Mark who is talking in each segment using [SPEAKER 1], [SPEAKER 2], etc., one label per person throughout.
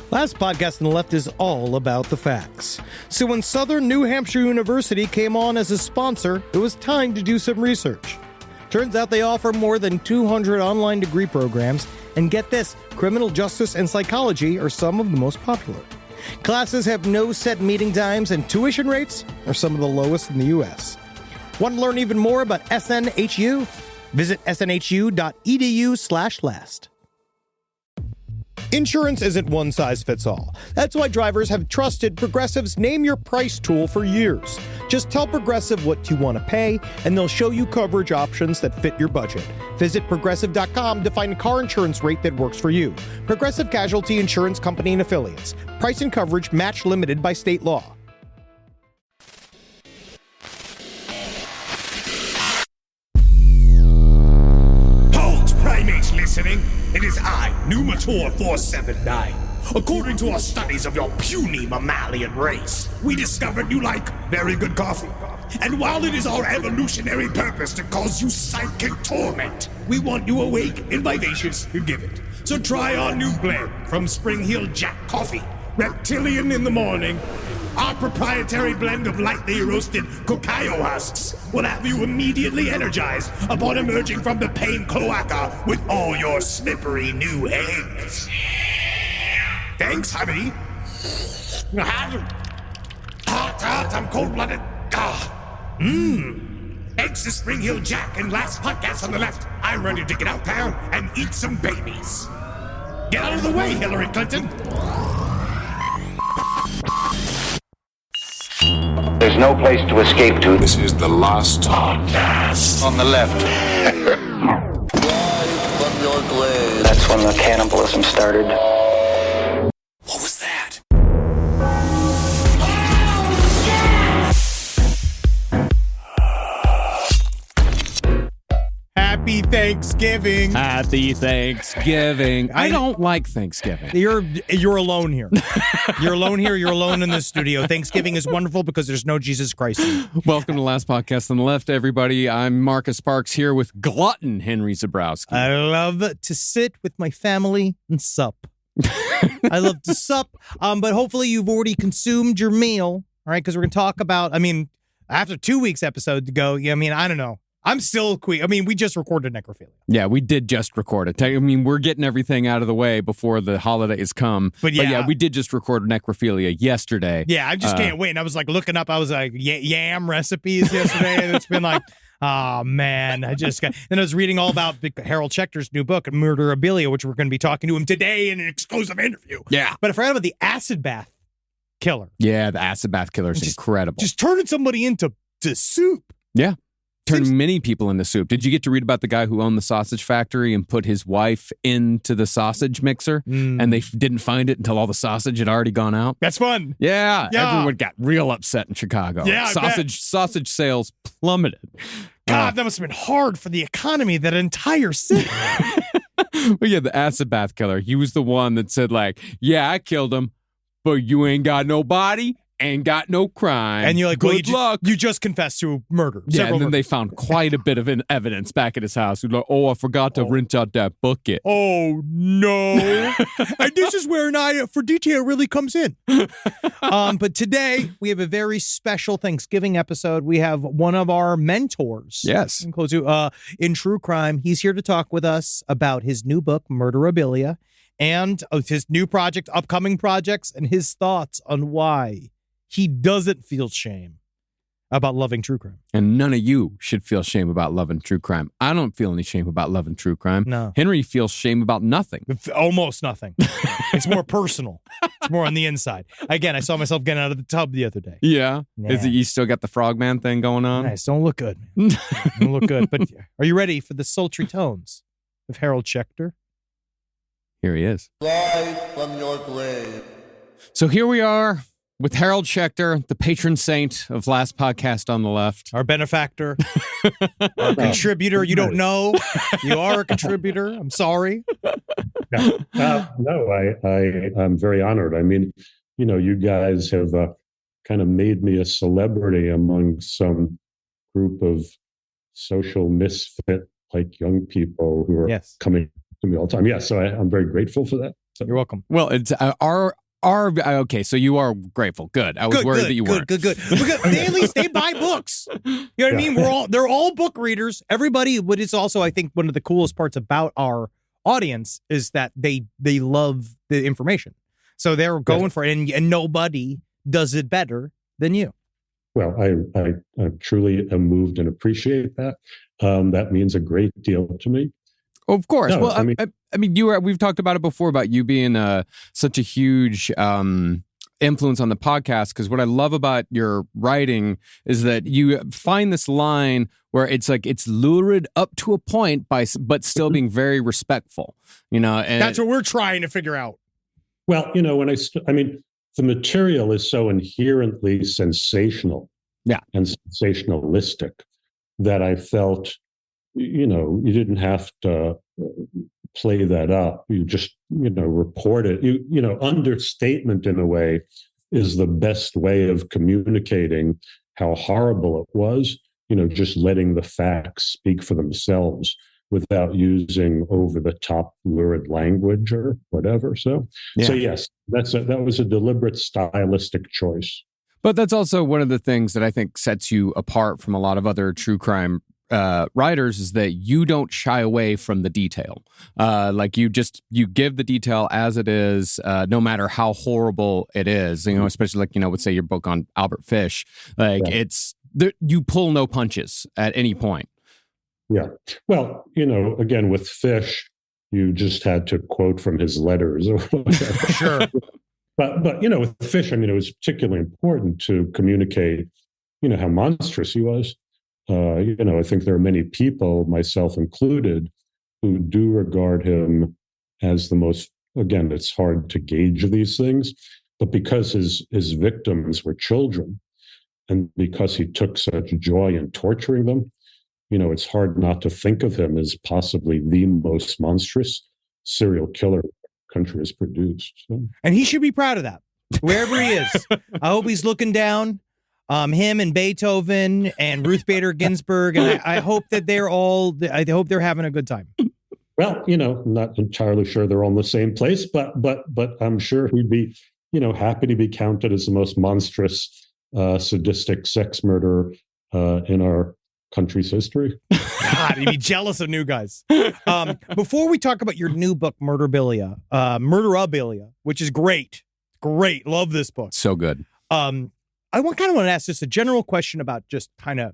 [SPEAKER 1] Last podcast on the left is all about the facts. So when Southern New Hampshire University came on as a sponsor, it was time to do some research. Turns out they offer more than 200 online degree programs, and get this, criminal justice and psychology are some of the most popular. Classes have no set meeting times, and tuition rates are some of the lowest in the U.S. Want to learn even more about SNHU? Visit snhu.edu/last. Insurance isn't one size fits all. That's why drivers have trusted Progressive's Name Your Price tool for years. Just tell Progressive what you want to pay, and they'll show you coverage options that fit your budget. Visit Progressive.com to find a car insurance rate that works for you. Progressive Casualty Insurance Company and Affiliates. Price and coverage match limited by state law.
[SPEAKER 2] Hold, primates listening. It is I, Numator 479. According to our studies of your puny mammalian race, we discovered you like very good coffee. And while it is our evolutionary purpose to cause you psychic torment, we want you awake and vivacious to give it. So try our new blend from Spring Hill Jack Coffee, Reptilian in the morning. Our proprietary blend of lightly roasted cacao husks will have you immediately energized upon emerging from the pain cloaca with all your slippery new eggs. Thanks, honey. Hot, I'm cold-blooded. Thanks to Spring Hill Jack and last podcast on the left, I'm ready to get out there and eat some babies. Get out of the way, Hillary Clinton.
[SPEAKER 3] There's no place to escape to.
[SPEAKER 4] This is the last podcast.
[SPEAKER 3] On the left. That's when the cannibalism started.
[SPEAKER 4] What was that?
[SPEAKER 1] Happy Thanksgiving.
[SPEAKER 5] Happy Thanksgiving. I don't like Thanksgiving.
[SPEAKER 1] You're alone here. You're alone here. You're alone in the studio. Thanksgiving is wonderful because there's no Jesus Christ here.
[SPEAKER 5] Welcome to Last Podcast on the Left, everybody. I'm Marcus Parks here with glutton Henry Zabrowski.
[SPEAKER 1] I love to sit with my family and sup. I love to sup, but hopefully you've already consumed your meal, all right? Because we're going to talk about, after 2 weeks episode to go, I don't know. I'm still we just recorded necrophilia.
[SPEAKER 5] Yeah, we did just record it. We're getting everything out of the way before the holidays come. But yeah, we did just record necrophilia yesterday.
[SPEAKER 1] Yeah, I just can't wait. And I was like looking up, yam recipes yesterday, and it's been like, oh man, I was reading all about Harold Schechter's new book, Murderabilia, which we're going to be talking to him today in an exclusive interview.
[SPEAKER 5] Yeah.
[SPEAKER 1] But I forgot about the acid bath killer.
[SPEAKER 5] Yeah, the acid bath killer is incredible.
[SPEAKER 1] Just turning somebody into soup.
[SPEAKER 5] Yeah. Turned many people into soup. Did you get to read about the guy who owned the sausage factory and put his wife into the sausage mixer and they didn't find it until all the sausage had already gone out?
[SPEAKER 1] That's fun.
[SPEAKER 5] Yeah. Everyone got real upset in Chicago.
[SPEAKER 1] Yeah,
[SPEAKER 5] sausage sales plummeted.
[SPEAKER 1] God, that must have been hard for the economy, that entire city.
[SPEAKER 5] Well, yeah, the acid bath killer. He was the one that said, yeah, I killed him, but you ain't got no body. Ain't got no crime.
[SPEAKER 1] And you're like,
[SPEAKER 5] good luck.
[SPEAKER 1] You just confessed to murder.
[SPEAKER 5] Yeah, and then they found quite a bit of evidence back at his house. Like, I forgot to rinse out that bucket.
[SPEAKER 1] Oh, no. And this is where an eye for detail really comes in. But today, we have a very special Thanksgiving episode. We have one of our mentors.
[SPEAKER 5] Yes.
[SPEAKER 1] In true crime. He's here to talk with us about his new book, Murderabilia, and his new project, upcoming projects, and his thoughts on why he doesn't feel shame about loving true crime.
[SPEAKER 5] And none of you should feel shame about loving true crime. I don't feel any shame about loving true crime.
[SPEAKER 1] No.
[SPEAKER 5] Henry feels shame about nothing.
[SPEAKER 1] Almost nothing. It's more personal. It's more on the inside. Again, I saw myself getting out of the tub the other day.
[SPEAKER 5] Yeah?
[SPEAKER 1] Nah.
[SPEAKER 5] Is it you still got the frogman thing going on?
[SPEAKER 1] Nice. Don't look good. Don't look good. But are you ready for the sultry tones of Harold Schechter?
[SPEAKER 5] Here he is.
[SPEAKER 6] Live from your grave.
[SPEAKER 5] So here we are with Harold Schechter, the patron saint of Last Podcast on the Left.
[SPEAKER 1] Our benefactor, our contributor. You don't know. You are a contributor. I'm sorry.
[SPEAKER 7] I'm very honored. You guys have kind of made me a celebrity among some group of social misfit, like young people who are coming to me all the time. Yeah, so I'm very grateful for that.
[SPEAKER 1] You're welcome.
[SPEAKER 5] Well, it's our okay. So you are grateful. Good. I was worried that you weren't.
[SPEAKER 1] Good. Because they at least they buy books. You know what I mean? They're all book readers. Everybody. But it's also, I think, one of the coolest parts about our audience is that they love the information. So they're going for it, and nobody does it better than you.
[SPEAKER 7] Well, I truly am moved and appreciate that. That means a great deal to me.
[SPEAKER 5] Of course.
[SPEAKER 7] No,
[SPEAKER 5] well,
[SPEAKER 7] I mean,
[SPEAKER 5] we've talked about it before about you being such a huge influence on the podcast. Because what I love about your writing is that you find this line where it's like it's lurid up to a point but still being very respectful. And
[SPEAKER 1] that's what we're trying to figure out.
[SPEAKER 7] Well, when I mean, the material is so inherently sensational, and sensationalistic that I felt, you didn't have to play that up. You just, report it. Understatement in a way is the best way of communicating how horrible it was. Just letting the facts speak for themselves without using over the top lurid language or whatever. So yes, that was a deliberate stylistic choice.
[SPEAKER 5] But that's also one of the things that I think sets you apart from a lot of other true crime writers is that you don't shy away from the detail. Like you give the detail as it is, no matter how horrible it is. Especially like would say your book on Albert Fish. Like it's you pull no punches at any point.
[SPEAKER 7] Yeah. Well, again, with Fish, you just had to quote from his letters or whatever.
[SPEAKER 1] Sure.
[SPEAKER 7] But with Fish, it was particularly important to communicate, how monstrous he was. I think there are many people, myself included, who do regard him as the most, again, it's hard to gauge these things, but because his victims were children and because he took such joy in torturing them, it's hard not to think of him as possibly the most monstrous serial killer the country has produced. So.
[SPEAKER 1] And he should be proud of that, wherever he is. I hope he's looking down. Him and Beethoven and Ruth Bader Ginsburg, and I hope that I hope they're having a good time.
[SPEAKER 7] Well, I'm not entirely sure they're all in the same place, but I'm sure he'd be, happy to be counted as the most monstrous, sadistic sex murderer in our country's history.
[SPEAKER 1] God, he'd be jealous of new guys. Before we talk about your new book, Murderabilia, which is great, love this book,
[SPEAKER 5] so good.
[SPEAKER 1] I want to ask just a general question about just kind of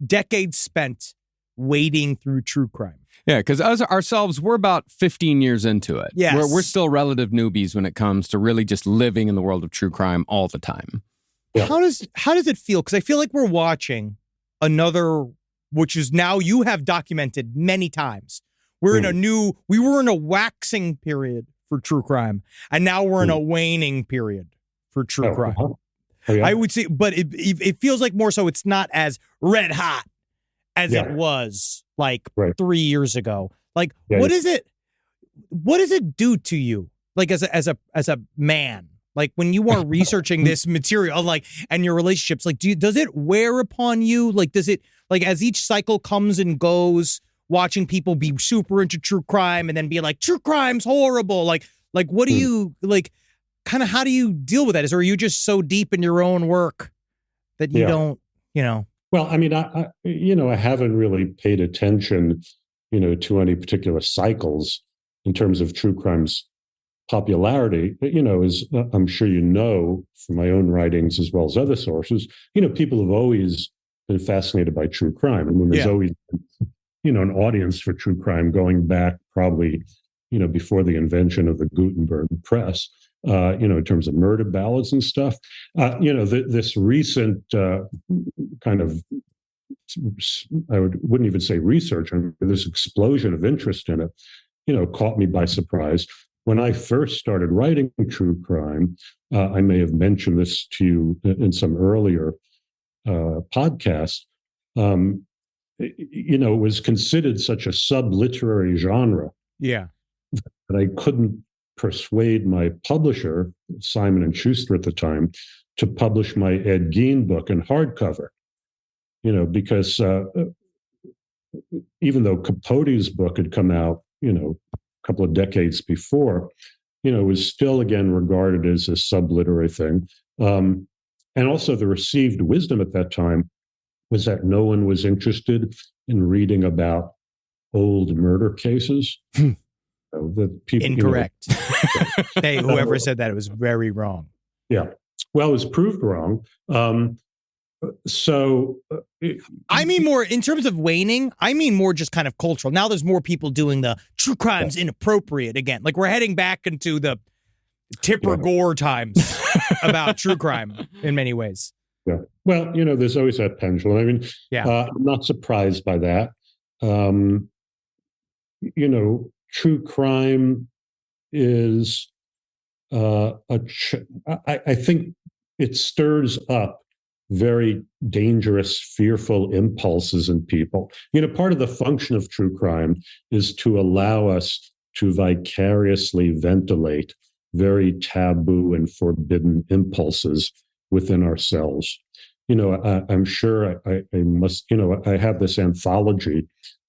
[SPEAKER 1] decades spent wading through true crime.
[SPEAKER 5] Yeah, because ourselves, we're about 15 years into it.
[SPEAKER 1] Yes.
[SPEAKER 5] We're still relative newbies when it comes to really just living in the world of true crime all the time.
[SPEAKER 7] Yeah.
[SPEAKER 1] How does it feel? Because I feel like we're watching another, which is now you have documented many times. We were in a waxing period for true crime, and now we're in a waning period for true crime.
[SPEAKER 7] Oh, yeah.
[SPEAKER 1] I would say, but it feels like more so it's not as red hot as it was like 3 years ago. Like, what does it do to you? Like as a man, like when you are researching this material, like, and your relationships, like, does it wear upon you? Like, does it, like, as each cycle comes and goes, watching people be super into true crime and then be like, true crime's horrible. Like what do you like? Kind of, how do you deal with that? Are you just so deep in your own work that you don't,
[SPEAKER 7] Well, I haven't really paid attention, to any particular cycles in terms of true crime's popularity. As I'm sure from my own writings as well as other sources, people have always been fascinated by true crime. There's always been, an audience for true crime going back probably, before the invention of the Gutenberg press. In terms of murder ballads and stuff, this recent kind of, wouldn't even say research, this explosion of interest in it, caught me by surprise. When I first started writing true crime, I may have mentioned this to you in some earlier podcast. It was considered such a sub-literary genre.
[SPEAKER 1] Yeah.
[SPEAKER 7] That I couldn't persuade my publisher, Simon & Schuster at the time, to publish my Ed Gein book in hardcover. Because even though Capote's book had come out, a couple of decades before, was still again regarded as a subliterary thing. And also the received wisdom at that time was that no one was interested in reading about old murder cases. That people,
[SPEAKER 1] Incorrect. Hey, whoever said that, it was very wrong.
[SPEAKER 7] Yeah. Well, it was proved wrong.
[SPEAKER 1] I mean more in terms of waning. I mean more just kind of cultural. Now there's more people doing the true crime's inappropriate again. Like we're heading back into the Tipper Gore times about true crime in many ways.
[SPEAKER 7] Yeah. Well, there's always that pendulum. I mean, I'm not surprised by that. True crime is I think it stirs up very dangerous, fearful impulses in people. Part of the function of true crime is to allow us to vicariously ventilate very taboo and forbidden impulses within ourselves. I'm sure I must, I have this anthology,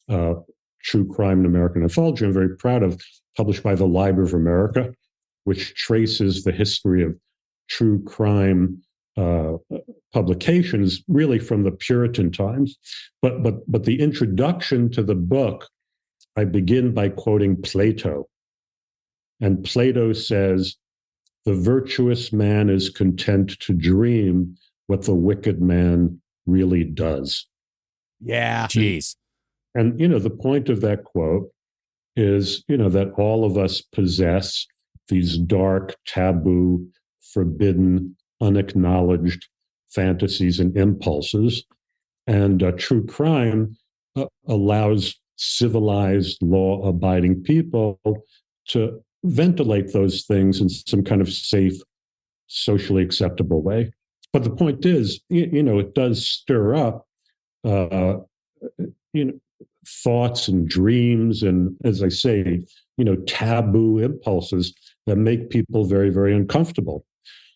[SPEAKER 7] True Crime in American Anthology, I'm very proud of, published by the Library of America, which traces the history of true crime publications really from the Puritan times. But the introduction to the book, I begin by quoting Plato. And Plato says, "The virtuous man is content to dream what the wicked man really does."
[SPEAKER 1] Yeah.
[SPEAKER 5] Jeez.
[SPEAKER 7] And, the point of that quote is, that all of us possess these dark, taboo, forbidden, unacknowledged fantasies and impulses. And true crime allows civilized, law-abiding people to ventilate those things in some kind of safe, socially acceptable way. But the point is, it does stir up, thoughts and dreams, and as I say, taboo impulses that make people very, very uncomfortable.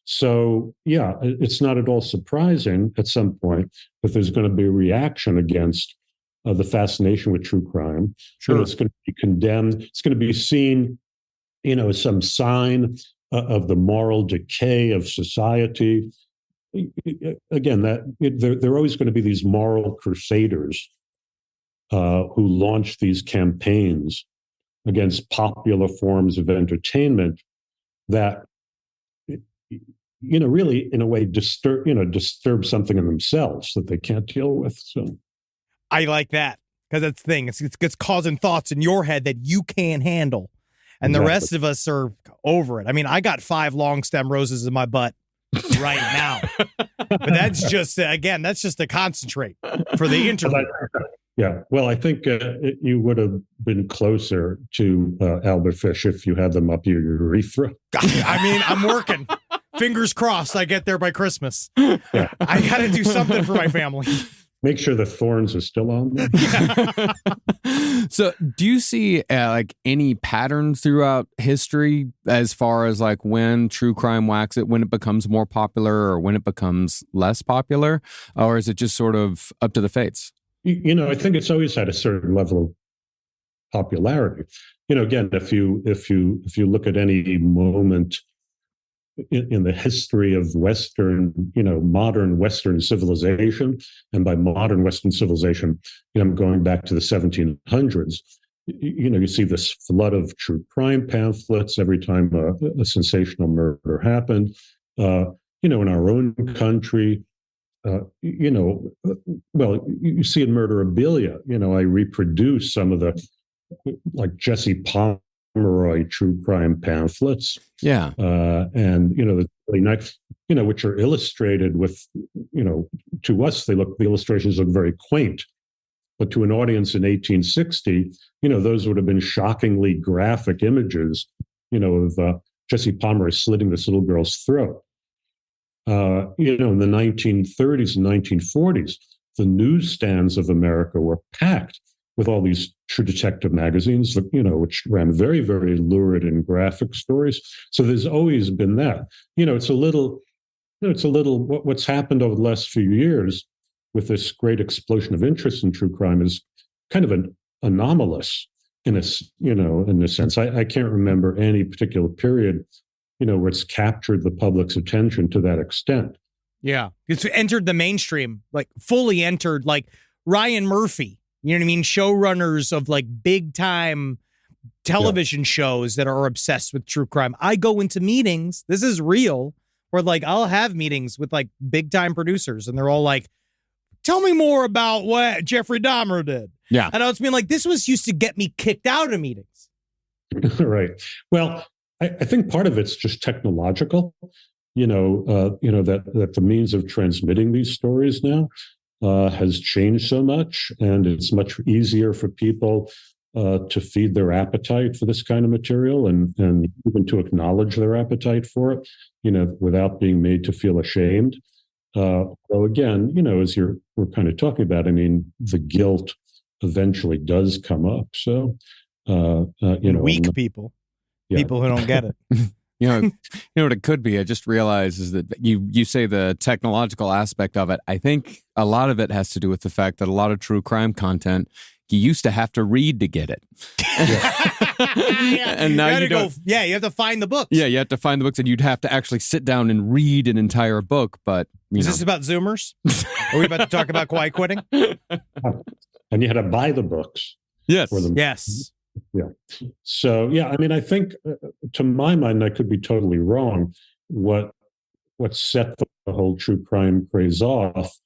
[SPEAKER 7] So, yeah, it's not at all surprising at some point that there's going to be a reaction against the fascination with true crime.
[SPEAKER 1] Sure.
[SPEAKER 7] It's going to be condemned. It's going to be seen, as some sign of the moral decay of society. Again, there are always going to be these moral crusaders who launch these campaigns against popular forms of entertainment that, really, in a way, disturb something in themselves that they can't deal with. So,
[SPEAKER 1] I like that because that's the thing. It's causing thoughts in your head that you can't handle, and the rest of us are over it. I mean, I got 5 long stem roses in my butt right now, but that's just to concentrate for the interview.
[SPEAKER 7] Yeah, well, I think you would have been closer to Albert Fish if you had them up your urethra.
[SPEAKER 1] I mean, I'm working. Fingers crossed I get there by Christmas.
[SPEAKER 7] Yeah.
[SPEAKER 1] I got to do something for my family.
[SPEAKER 7] Make sure the thorns are still on there.
[SPEAKER 5] So do you see any pattern throughout history as far as when true crime waxes, when it becomes more popular or when it becomes less popular? Or is it just sort of up to the fates?
[SPEAKER 7] I think it's always had a certain level of popularity. Again, if you look at any moment in the history of modern Western civilization, and by modern Western civilization, I'm going back to the 1700s. You see this flood of true crime pamphlets every time a sensational murder happened. In our own country. Well, you see in Murderabilia, I reproduce some of the, Jesse Pomeroy true crime pamphlets.
[SPEAKER 5] Yeah.
[SPEAKER 7] And, the really nice, which are illustrated with, to us, the illustrations look very quaint. But to an audience in 1860, those would have been shockingly graphic images, of Jesse Pomeroy slitting this little girl's throat. In the 1930s and 1940s, the newsstands of America were packed with all these true detective magazines, which ran very, very lurid and graphic stories. So there's always been that. It's a little what's happened over the last few years with this great explosion of interest in true crime is kind of an anomalous. in a sense. I can't remember any particular period, where it's captured the public's attention to that extent.
[SPEAKER 1] Yeah. It's entered the mainstream, like fully entered, like Ryan Murphy, you know what I mean? Showrunners of like big time television shows that are obsessed with true crime. I go into meetings, this is real, where like I'll have meetings with like big time producers and they're all like, tell me more about what Jeffrey Dahmer did.
[SPEAKER 5] Yeah.
[SPEAKER 1] And I was being like, this was used to get me kicked out of meetings.
[SPEAKER 7] Right. Well, I think part of it's just technological, that the means of transmitting these stories now has changed so much, and it's much easier for people to feed their appetite for this kind of material and even to acknowledge their appetite for it, without being made to feel ashamed. So again, as we're kind of talking about, I mean, the guilt eventually does come up. So,
[SPEAKER 1] weak people, people who don't get it.
[SPEAKER 5] You know what it could be? I just realized is that you say the technological aspect of it. I think a lot of it has to do with the fact that a lot of true crime content, you used to have to read to get it. And now you don't.
[SPEAKER 1] You have to find the books.
[SPEAKER 5] Yeah, you have to find the books, and you'd have to actually sit down and read an entire book. But
[SPEAKER 1] is this about Zoomers? Are we about to talk about quiet quitting?
[SPEAKER 7] And you had to buy the books.
[SPEAKER 5] Yes.
[SPEAKER 7] For them.
[SPEAKER 1] Yes.
[SPEAKER 7] Yeah. So, I mean, I think to my mind, I could be totally wrong. What set the whole true crime craze off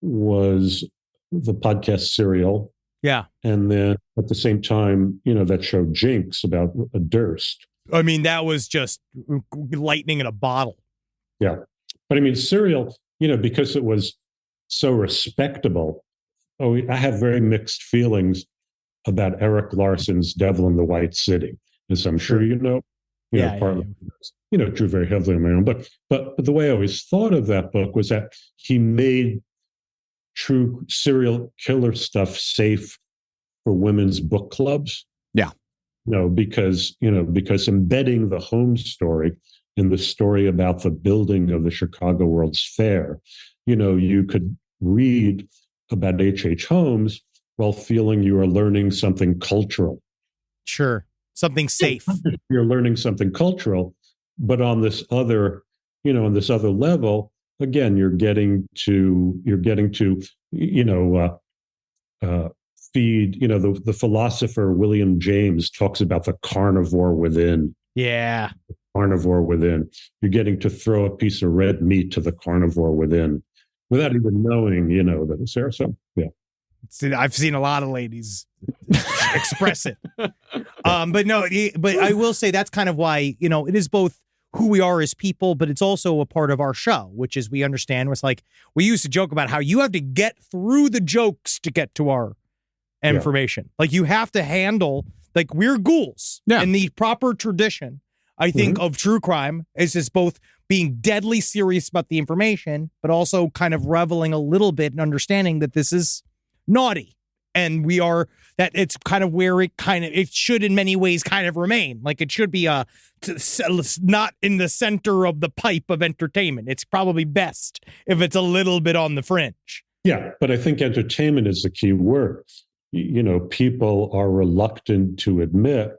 [SPEAKER 7] was the podcast Serial.
[SPEAKER 1] Yeah.
[SPEAKER 7] And then at the same time, that show Jinx about Durst.
[SPEAKER 1] I mean, that was just lightning in a bottle.
[SPEAKER 7] Yeah. But I mean, Serial, because it was so respectable. I have very mixed feelings about Eric Larson's Devil in the White City, as I'm sure drew very heavily on my own. But the way I always thought of that book was that he made true serial killer stuff safe for women's book clubs.
[SPEAKER 5] Yeah.
[SPEAKER 7] Because embedding the Holmes story in the story about the building of the Chicago World's Fair, you could read about H.H. Holmes while feeling you are learning something cultural.
[SPEAKER 1] Sure. Something safe.
[SPEAKER 7] You're learning something cultural, but on this other level, again, you're getting to feed, the philosopher William James talks about the carnivore within.
[SPEAKER 1] Yeah.
[SPEAKER 7] The carnivore within. You're getting to throw a piece of red meat to the carnivore within without even knowing, that it's there. So, yeah.
[SPEAKER 1] I've seen a lot of ladies express it. But I will say that's kind of why, it is both who we are as people, but it's also a part of our show, which is we understand what's like, we used to joke about how you have to get through the jokes to get to our information. Like you have to handle, like we're ghouls in the proper tradition, I think, of true crime is just both being deadly serious about the information, but also kind of reveling a little bit and understanding that this is naughty. And we are, that it's kind of where it should in many ways kind of remain. Like it should be not in the center of the pipe of entertainment. It's probably best if it's a little bit on the fringe.
[SPEAKER 7] Yeah, but I think entertainment is the key word. People are reluctant to admit,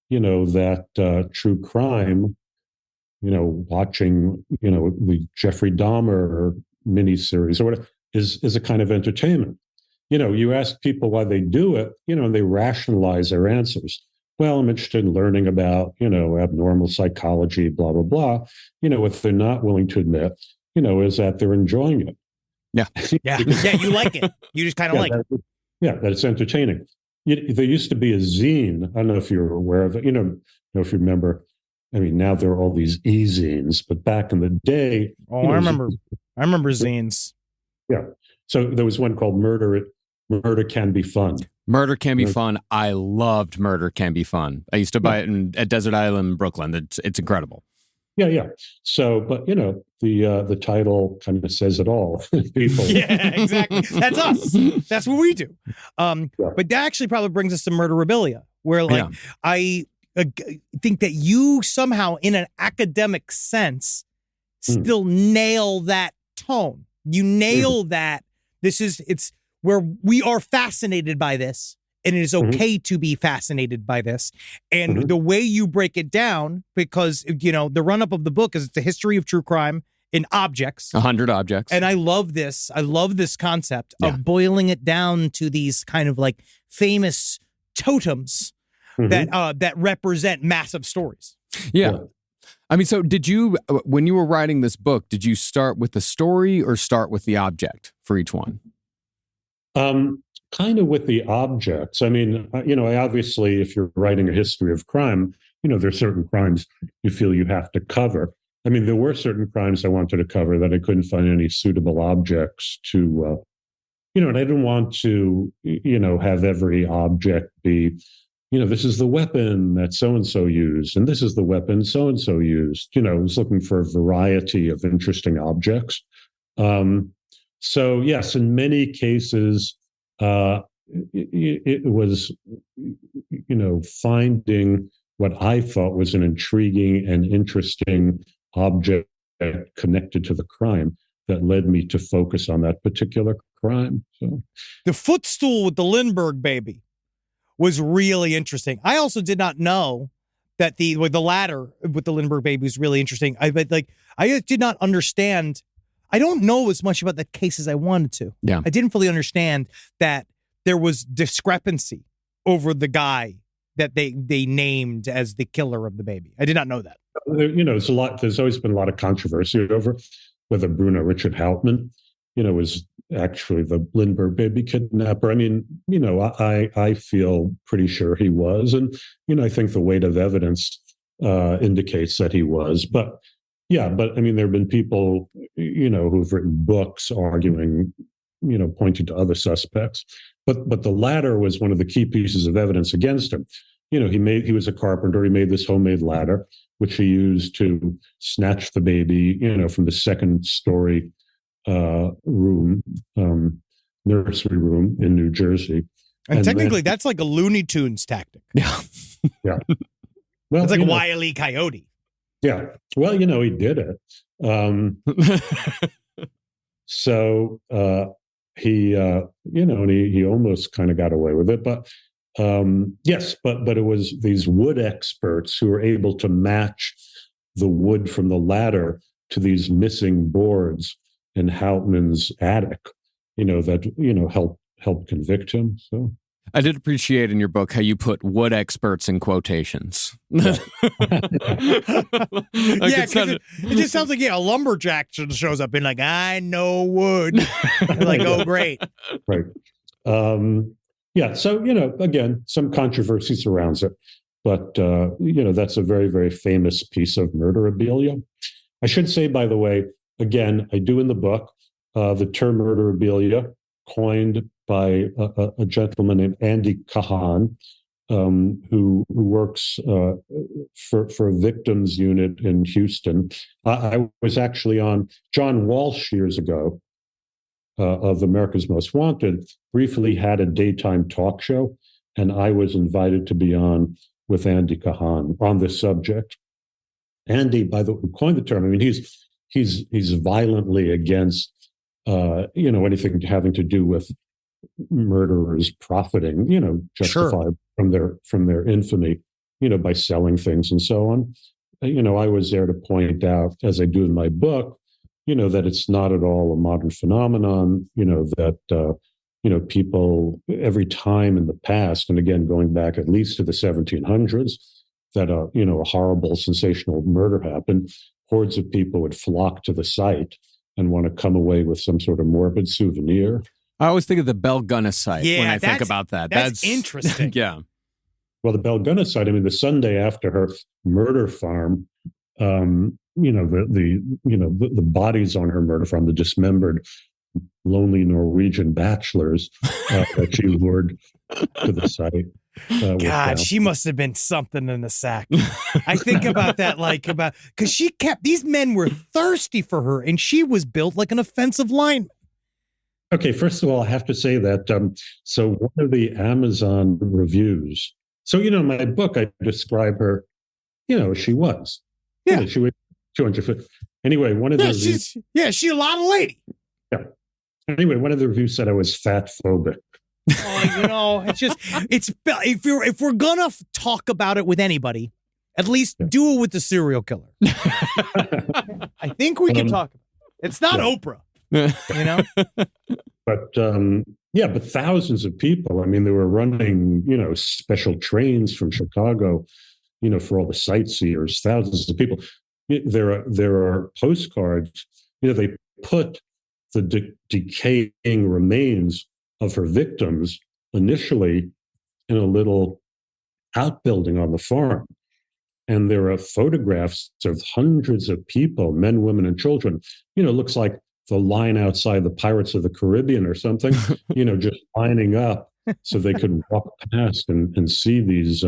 [SPEAKER 7] that true crime, watching, the Jeffrey Dahmer miniseries or whatever is a kind of entertainment. You ask people why they do it, and they rationalize their answers. Well, I'm interested in learning about, abnormal psychology, blah, blah, blah. What they're not willing to admit, is that they're enjoying it.
[SPEAKER 5] Yeah.
[SPEAKER 1] Yeah. You like it. You just kind of like it.
[SPEAKER 7] That it's entertaining. There used to be a zine. I don't know if you're aware of it. If you remember, I mean, now there are all these e-zines, but back in the day.
[SPEAKER 1] Oh, I remember zines. Yeah.
[SPEAKER 7] So there was one called Murder Can Be Fun.
[SPEAKER 5] Murder Can Be Fun. I loved Murder Can Be Fun. I used to buy it at Desert Island, Brooklyn. It's incredible.
[SPEAKER 7] Yeah. So, but the title kind of says it all. People.
[SPEAKER 1] Yeah, exactly. That's us. That's what we do. But that actually probably brings us to Murderabilia, where I think that you somehow, in an academic sense, still nail that tone. You nail that. It's where we are fascinated by this. and it is okay to be fascinated by this. And the way you break it down, because, you know, the run-up of the book is it's a history of true crime in objects.
[SPEAKER 5] 100 objects.
[SPEAKER 1] And I love this. I love this concept of boiling it down to these kind of like famous totems that represent massive stories.
[SPEAKER 5] Yeah. I mean, so did you, when you were writing this book, did you start with the story or start with the object for each one?
[SPEAKER 7] Kind of with the objects. I mean, you know, I obviously, if you're writing a history of crime, you know, there's certain crimes you feel you have to cover. I mean, there were certain crimes I wanted to cover that I couldn't find any suitable objects to, you know, and I didn't want to, you know, have every object be, you know, this is the weapon that so-and-so used, and this is the weapon so-and-so used. You know, I was looking for a variety of interesting objects. So, yes, in many cases, it was, you know, finding what I thought was an intriguing and interesting object connected to the crime that led me to focus on that particular crime. So,
[SPEAKER 1] the footstool with the Lindbergh baby was really interesting. I also did not know that the ladder with the Lindbergh baby was really interesting. I did not understand. I don't know as much about the case as I wanted to.
[SPEAKER 5] Yeah.
[SPEAKER 1] I didn't fully understand that there was discrepancy over the guy that they named as the killer of the baby. I did not know that.
[SPEAKER 7] You know, there's always been a lot of controversy over whether Bruno Richard Hauptmann, you know, was actually the Lindbergh baby kidnapper. I mean, you know, I feel pretty sure he was. And, you know, I think the weight of evidence indicates that he was. But yeah, but I mean, there have been people, you know, who've written books arguing, you know, pointing to other suspects. But the ladder was one of the key pieces of evidence against him. You know, he was a carpenter. He made this homemade ladder, which he used to snatch the baby, you know, from the second story room, nursery room in New Jersey.
[SPEAKER 1] And technically, that's like a Looney Tunes tactic.
[SPEAKER 5] Yeah.
[SPEAKER 7] Yeah. Well,
[SPEAKER 1] it's like Wile E. Coyote.
[SPEAKER 7] Yeah. Well, you know, he did it. So he, you know, and he almost kind of got away with it. But yes, but it was these wood experts who were able to match the wood from the ladder to these missing boards in Hauptmann's attic, you know, that, you know, helped convict him. So
[SPEAKER 5] I did appreciate in your book how you put wood experts in quotations.
[SPEAKER 1] Yeah, it just sounds like a lumberjack shows up and like, I know wood. Like, oh, great.
[SPEAKER 7] Right. Yeah. So, you know, again, some controversy surrounds it, but, you know, that's a very, very famous piece of murderabilia. I should say, by the way, again, I do in the book, the term murderabilia, coined by a gentleman named Andy Kahan, who works for a victims unit in Houston. I was actually on John Walsh years ago of America's Most Wanted, briefly had a daytime talk show, and I was invited to be on with Andy Kahan on this subject. Andy, by the way, coined the term. I mean, he's violently against you know, anything having to do with murderers profiting, you know, justified from their infamy, you know, by selling things and so on. You know, I was there to point out, as I do in my book, you know, that it's not at all a modern phenomenon, you know, that, you know, people every time in the past, and again, going back at least to the 1700s, that, you know, a horrible, sensational murder happened, hordes of people would flock to the site and want to come away with some sort of morbid souvenir.
[SPEAKER 5] I always think of the Bell Gunna site when I think about that.
[SPEAKER 1] That's interesting.
[SPEAKER 5] Yeah.
[SPEAKER 7] Well, the Bell Gunna site, I mean, the Sunday after her murder farm, you know, the bodies on her murder farm, the dismembered, lonely Norwegian bachelors that she lured to the site.
[SPEAKER 1] God, she must have been something in the sack. I think about that, because these men were thirsty for her, and she was built like an offensive lineman.
[SPEAKER 7] Okay, first of all, I have to say that, so one of the Amazon reviews, so, you know, in my book, I describe her, you know, she was.
[SPEAKER 1] Yeah.
[SPEAKER 7] You know, she was 200 foot. Anyway, one of the reviews.
[SPEAKER 1] She's a lot of lady.
[SPEAKER 7] Yeah. Anyway, one of the reviews said I was fat phobic.
[SPEAKER 1] It's just, if we're gonna talk about it with anybody, at least do it with the serial killer. I think we can talk. It's not Oprah,
[SPEAKER 7] But but thousands of people. I mean, they were running, special trains from Chicago, for all the sightseers. Thousands of people. There are postcards. They put the decaying remains of her victims initially in a little outbuilding on the farm. And there are photographs of hundreds of people, men, women, and children. It looks like the line outside the Pirates of the Caribbean or something, just lining up so they could walk past and see these,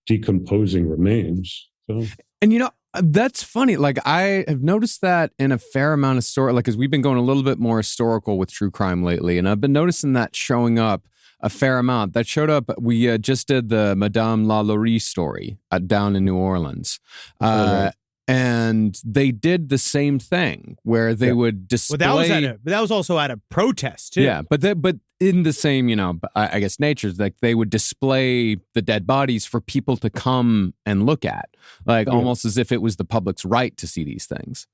[SPEAKER 7] decomposing remains. So.
[SPEAKER 5] And, that's funny. Like, I have noticed that in a fair amount of story, like, because we've been going a little bit more historical with true crime lately, and I've been noticing that showing up a fair amount. That showed up. We just did the Madame LaLaurie story down in New Orleans. And they did the same thing where they would display.
[SPEAKER 1] But that was also at a protest too.
[SPEAKER 5] Yeah, but in the same, I guess natures, like they would display the dead bodies for people to come and look at, like almost as if it was the public's right to see these things.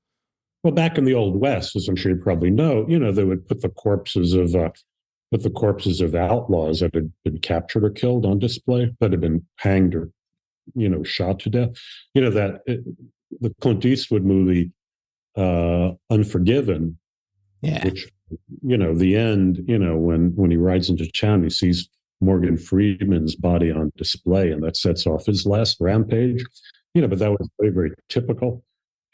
[SPEAKER 7] Well, back in the Old West, as I'm sure you probably know, they would put the corpses of outlaws that had been captured or killed on display, that had been hanged or shot to death. The Clint Eastwood movie, Unforgiven, which, the end, when he rides into town, he sees Morgan Freeman's body on display, and that sets off his last rampage. But that was very, very typical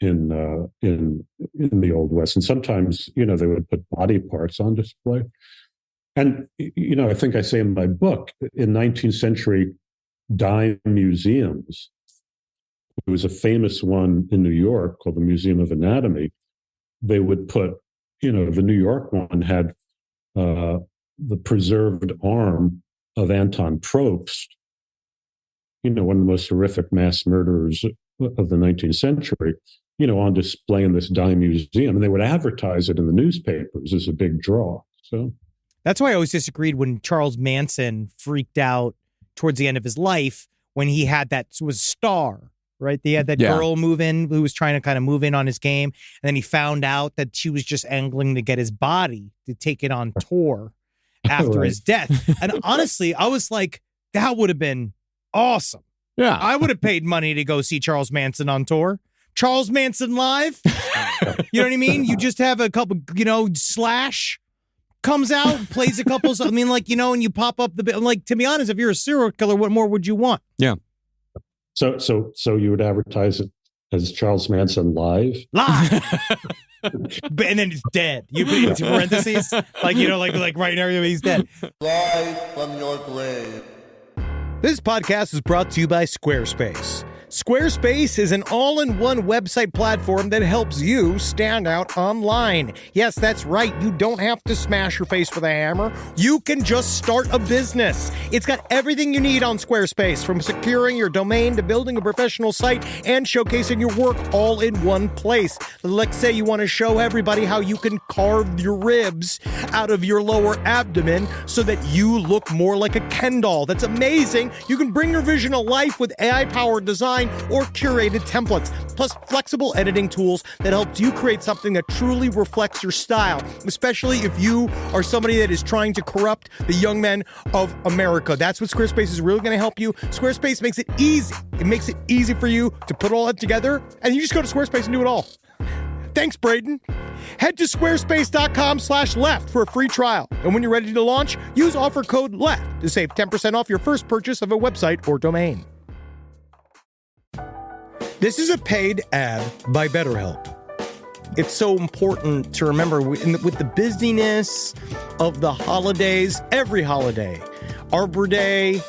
[SPEAKER 7] in the Old West. And sometimes, they would put body parts on display. And, I think I say in my book, in 19th century dime museums, there was a famous one in New York called the Museum of Anatomy. They would put, the New York one had the preserved arm of Anton Probst, one of the most horrific mass murderers of the 19th century, on display in this dime museum. And they would advertise it in the newspapers as a big draw. So
[SPEAKER 1] that's why I always disagreed when Charles Manson freaked out towards the end of his life when he had was Star. Right. They had that girl move in who was trying to kind of move in on his game. And then he found out that she was just angling to get his body to take it on tour after his death. And honestly, I was like, that would have been awesome.
[SPEAKER 5] Yeah.
[SPEAKER 1] I would have paid money to go see Charles Manson on tour. Charles Manson live. You know what I mean? You just have a couple, Slash comes out, plays a couple. I mean, and you pop up to be honest, if you're a serial killer, what more would you want?
[SPEAKER 5] Yeah.
[SPEAKER 7] So you would advertise it as Charles Manson live?
[SPEAKER 1] And then it's dead. You put it into parentheses, like right now he's dead.
[SPEAKER 6] Live from your grave.
[SPEAKER 1] This podcast is brought to you by Squarespace. Squarespace is an all-in-one website platform that helps you stand out online. Yes, that's right. You don't have to smash your face with a hammer. You can just start a business. It's got everything you need on Squarespace, from securing your domain to building a professional site and showcasing your work all in one place. Let's say you want to show everybody how you can carve your ribs out of your lower abdomen so that you look more like a Ken doll. That's amazing. You can bring your vision to life with AI-powered design or curated templates, plus flexible editing tools that helps you create something that truly reflects your style, especially if you are somebody that is trying to corrupt the young men of America. That's what Squarespace is really going to help you. Squarespace makes it easy. It makes it easy for you to put all that together, and you just go to Squarespace and do it all. Thanks, Braden. Head to squarespace.com/left for a free trial. And when you're ready to launch, use offer code LEFT to save 10% off your first purchase of a website or domain. This is a paid ad by BetterHelp. It's so important to remember with the busyness of the holidays, every holiday, Arbor Day,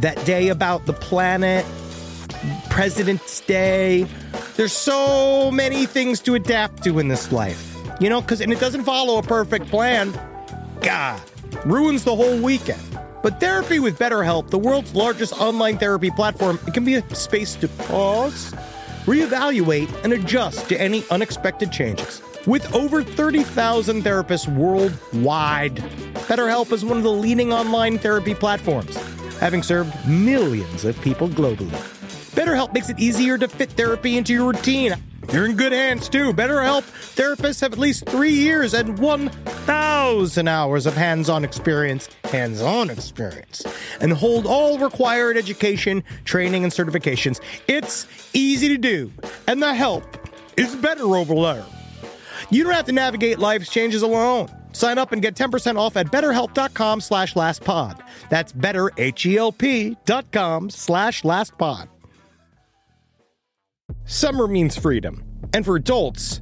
[SPEAKER 1] that day about the planet, President's Day. There's so many things to adapt to in this life, and it doesn't follow a perfect plan. God, ruins the whole weekend. But therapy with BetterHelp, the world's largest online therapy platform, it can be a space to pause, reevaluate, and adjust to any unexpected changes. With over 30,000 therapists worldwide, BetterHelp is one of the leading online therapy platforms, having served millions of people globally. BetterHelp makes it easier to fit therapy into your routine. You're in good hands, too. BetterHelp therapists have at least 3 years and 1,000 hours of hands-on experience, and hold all required education, training, and certifications. It's easy to do, and the help is better over there. You don't have to navigate life's changes alone. Sign up and get 10% off at betterhelp.com/lastpod. That's betterhelp.com/lastpod. Summer means freedom. And for adults,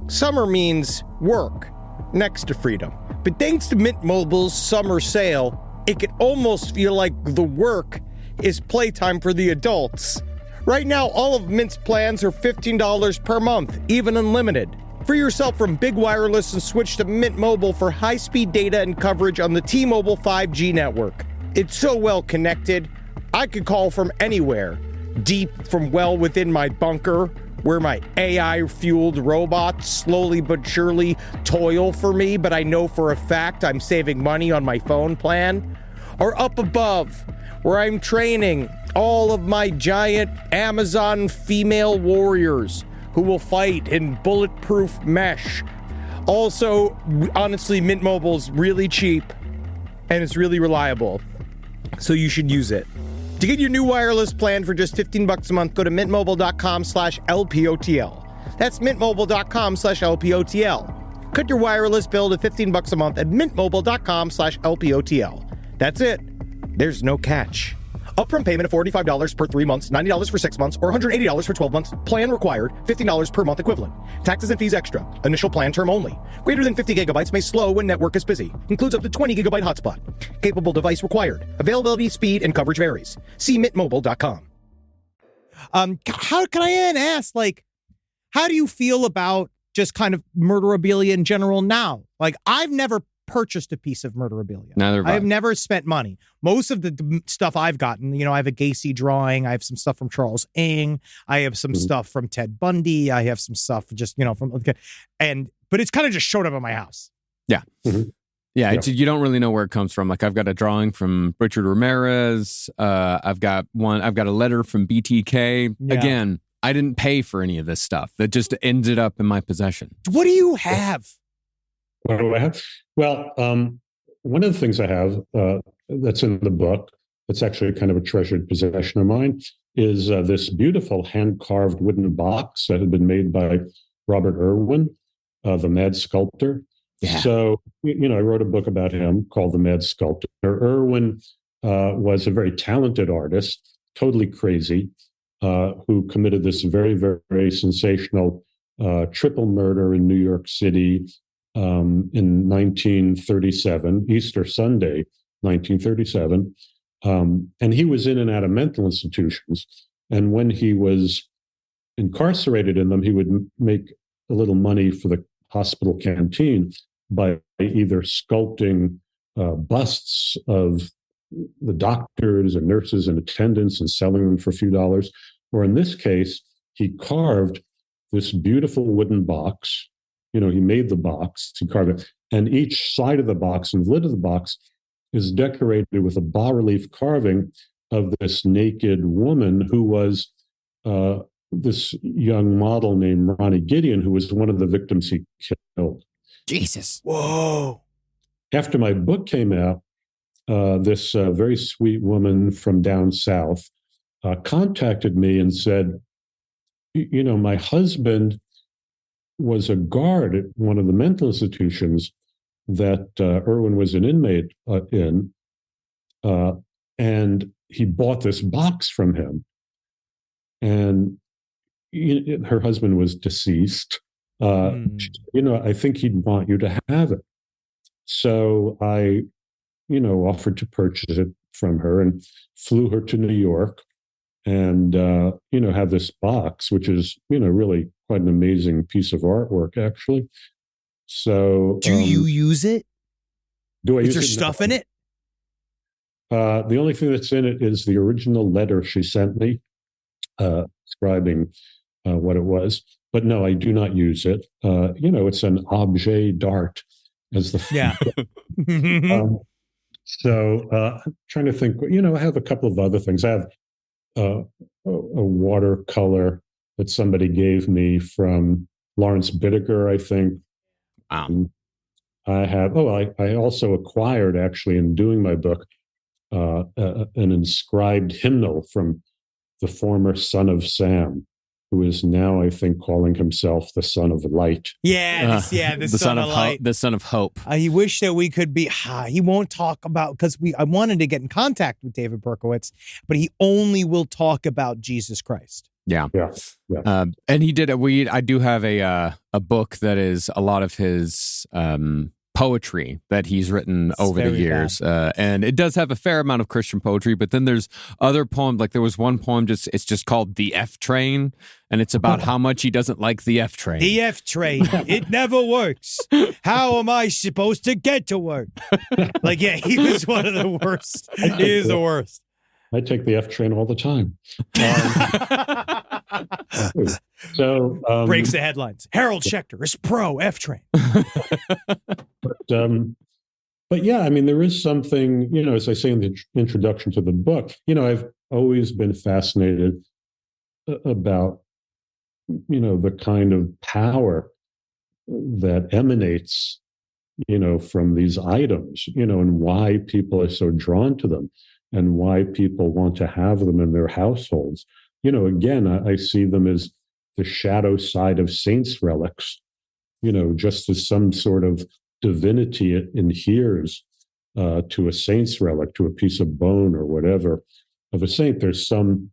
[SPEAKER 1] summer means work next to freedom. But thanks to Mint Mobile's summer sale, it can almost feel like the work is playtime for the adults. Right now, all of Mint's plans are $15 per month, even unlimited. Free yourself from big wireless and switch to Mint Mobile for high-speed data and coverage on the T-Mobile 5G network. It's so well connected, I could call from anywhere. Deep from well within my bunker, where my AI-fueled robots slowly but surely toil for me, but I know for a fact I'm saving money on my phone plan. Or up above, where I'm training all of my giant Amazon female warriors who will fight in bulletproof mesh. Also, honestly, Mint Mobile's really cheap and it's really reliable, so you should use it. To get your new wireless plan for just $15 a month, go to mintmobile.com/LPOTL. That's mintmobile.com/LPOTL. Cut your wireless bill to $15 a month at mintmobile.com/LPOTL. That's it. There's no catch. Upfront payment of $45 per 3 months, $90 for 6 months, or $180 for 12 months. Plan required, $15 per month equivalent. Taxes and fees extra. Initial plan term only. Greater than 50 gigabytes may slow when network is busy. Includes up to 20 gigabyte hotspot. Capable device required. Availability, speed, and coverage varies. See mintmobile.com.
[SPEAKER 8] How can I ask, like, how do you feel about just kind of Murderabilia in general now? Like, I've never purchased a piece of Murderabilia.
[SPEAKER 5] Neither have I.
[SPEAKER 8] I've never spent money. Most of the stuff I've gotten, I have a Gacy drawing. I have some stuff from Charles Ng. I have some stuff from Ted Bundy. I have some stuff just, but it's kind of just showed up at my house.
[SPEAKER 5] Yeah. Mm-hmm. Yeah, you don't really know where it comes from. Like, I've got a drawing from Richard Ramirez. I've got a letter from BTK. Yeah. Again, I didn't pay for any of this stuff. That just ended up in my possession.
[SPEAKER 8] What do you have?
[SPEAKER 7] What do I have? Well, one of the things I have that's in the book, that's actually kind of a treasured possession of mine, is this beautiful hand-carved wooden box that had been made by Robert Irwin, the Mad Sculptor. Yeah. So, I wrote a book about him called The Mad Sculptor. Irwin was a very talented artist, totally crazy, who committed this very, very sensational triple murder in New York City in 1937, Easter Sunday, 1937. And he was in and out of mental institutions. And when he was incarcerated in them, he would make a little money for the hospital canteen by either sculpting busts of the doctors and nurses and attendants and selling them for a few dollars. Or in this case, he carved this beautiful wooden box. He made the box, he carved it, and each side of the box and lid of the box is decorated with a bas-relief carving of this naked woman who was this young model named Ronnie Gideon, who was one of the victims he killed.
[SPEAKER 8] Jesus.
[SPEAKER 1] Whoa.
[SPEAKER 7] After my book came out, this very sweet woman from down south contacted me and said, my husband was a guard at one of the mental institutions that Irwin was an inmate in, and he bought this box from him. And her husband was deceased. I think he'd want you to have it. So I, offered to purchase it from her and flew her to New York and, have this box, which is, really quite an amazing piece of artwork, actually. So
[SPEAKER 8] do you use it?
[SPEAKER 7] Do I use it?
[SPEAKER 8] Is there stuff in it?
[SPEAKER 7] The only thing that's in it is the original letter she sent me, describing what it was. But no, I do not use it. It's an objet d'art. as the
[SPEAKER 8] Yeah.
[SPEAKER 7] I'm trying to think. I have a couple of other things. I have a watercolor that somebody gave me from Lawrence Bittaker, I think.
[SPEAKER 5] Wow.
[SPEAKER 7] I have. I also acquired, actually, in doing my book, an inscribed hymnal from the former son of Sam, who is now, I think, calling himself the son of light.
[SPEAKER 8] Yeah, the son of light.
[SPEAKER 5] The son of hope.
[SPEAKER 8] I wish that we could be. He won't talk about, because I wanted to get in contact with David Berkowitz, but he only will talk about Jesus Christ.
[SPEAKER 5] Yeah.
[SPEAKER 7] Yeah.
[SPEAKER 5] And he did. I do have a book that is a lot of his poetry that he's written over the years, and it does have a fair amount of Christian poetry. But then there's other poems. Like there was one poem, it's just called "The F Train," and it's about how much he doesn't like the F train.
[SPEAKER 8] The F train, it never works. How am I supposed to get to work? Like, yeah, he was one of the worst. He is the worst.
[SPEAKER 7] I take the F train all the time.
[SPEAKER 8] Breaks the headlines. Harold Schechter is pro F train.
[SPEAKER 7] But yeah, I mean, there is something, as I say in the introduction to the book, I've always been fascinated about, the kind of power that emanates, from these items, and why people are so drawn to them and why people want to have them in their households. Again, I see them as the shadow side of saints' relics, just as some sort of divinity adheres to a saint's relic, to a piece of bone or whatever of a saint. There's some,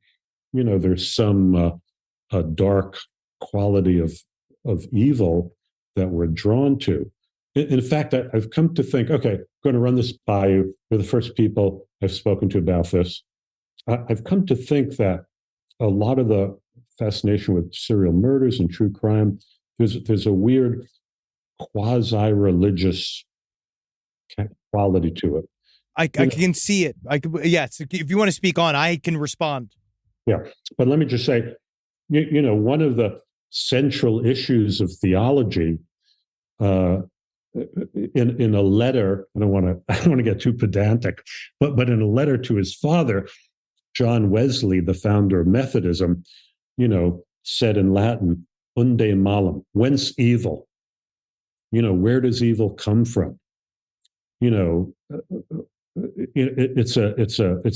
[SPEAKER 7] a dark quality of evil that we're drawn to. In fact, I've come to think, okay, I'm going to run this by you. You're the first people I've spoken to about this. I've come to think that a lot of the fascination with serial murders and true crime, there's a weird quasi-religious quality to it.
[SPEAKER 8] I can see it. Yes, if you want to speak on, I can respond.
[SPEAKER 7] Yeah, but let me just say, one of the central issues of theology, in a letter, I don't want to get too pedantic, but in a letter to his father, John Wesley, the founder of Methodism, said in Latin, "Unde malum," whence evil? Where does evil come from? It's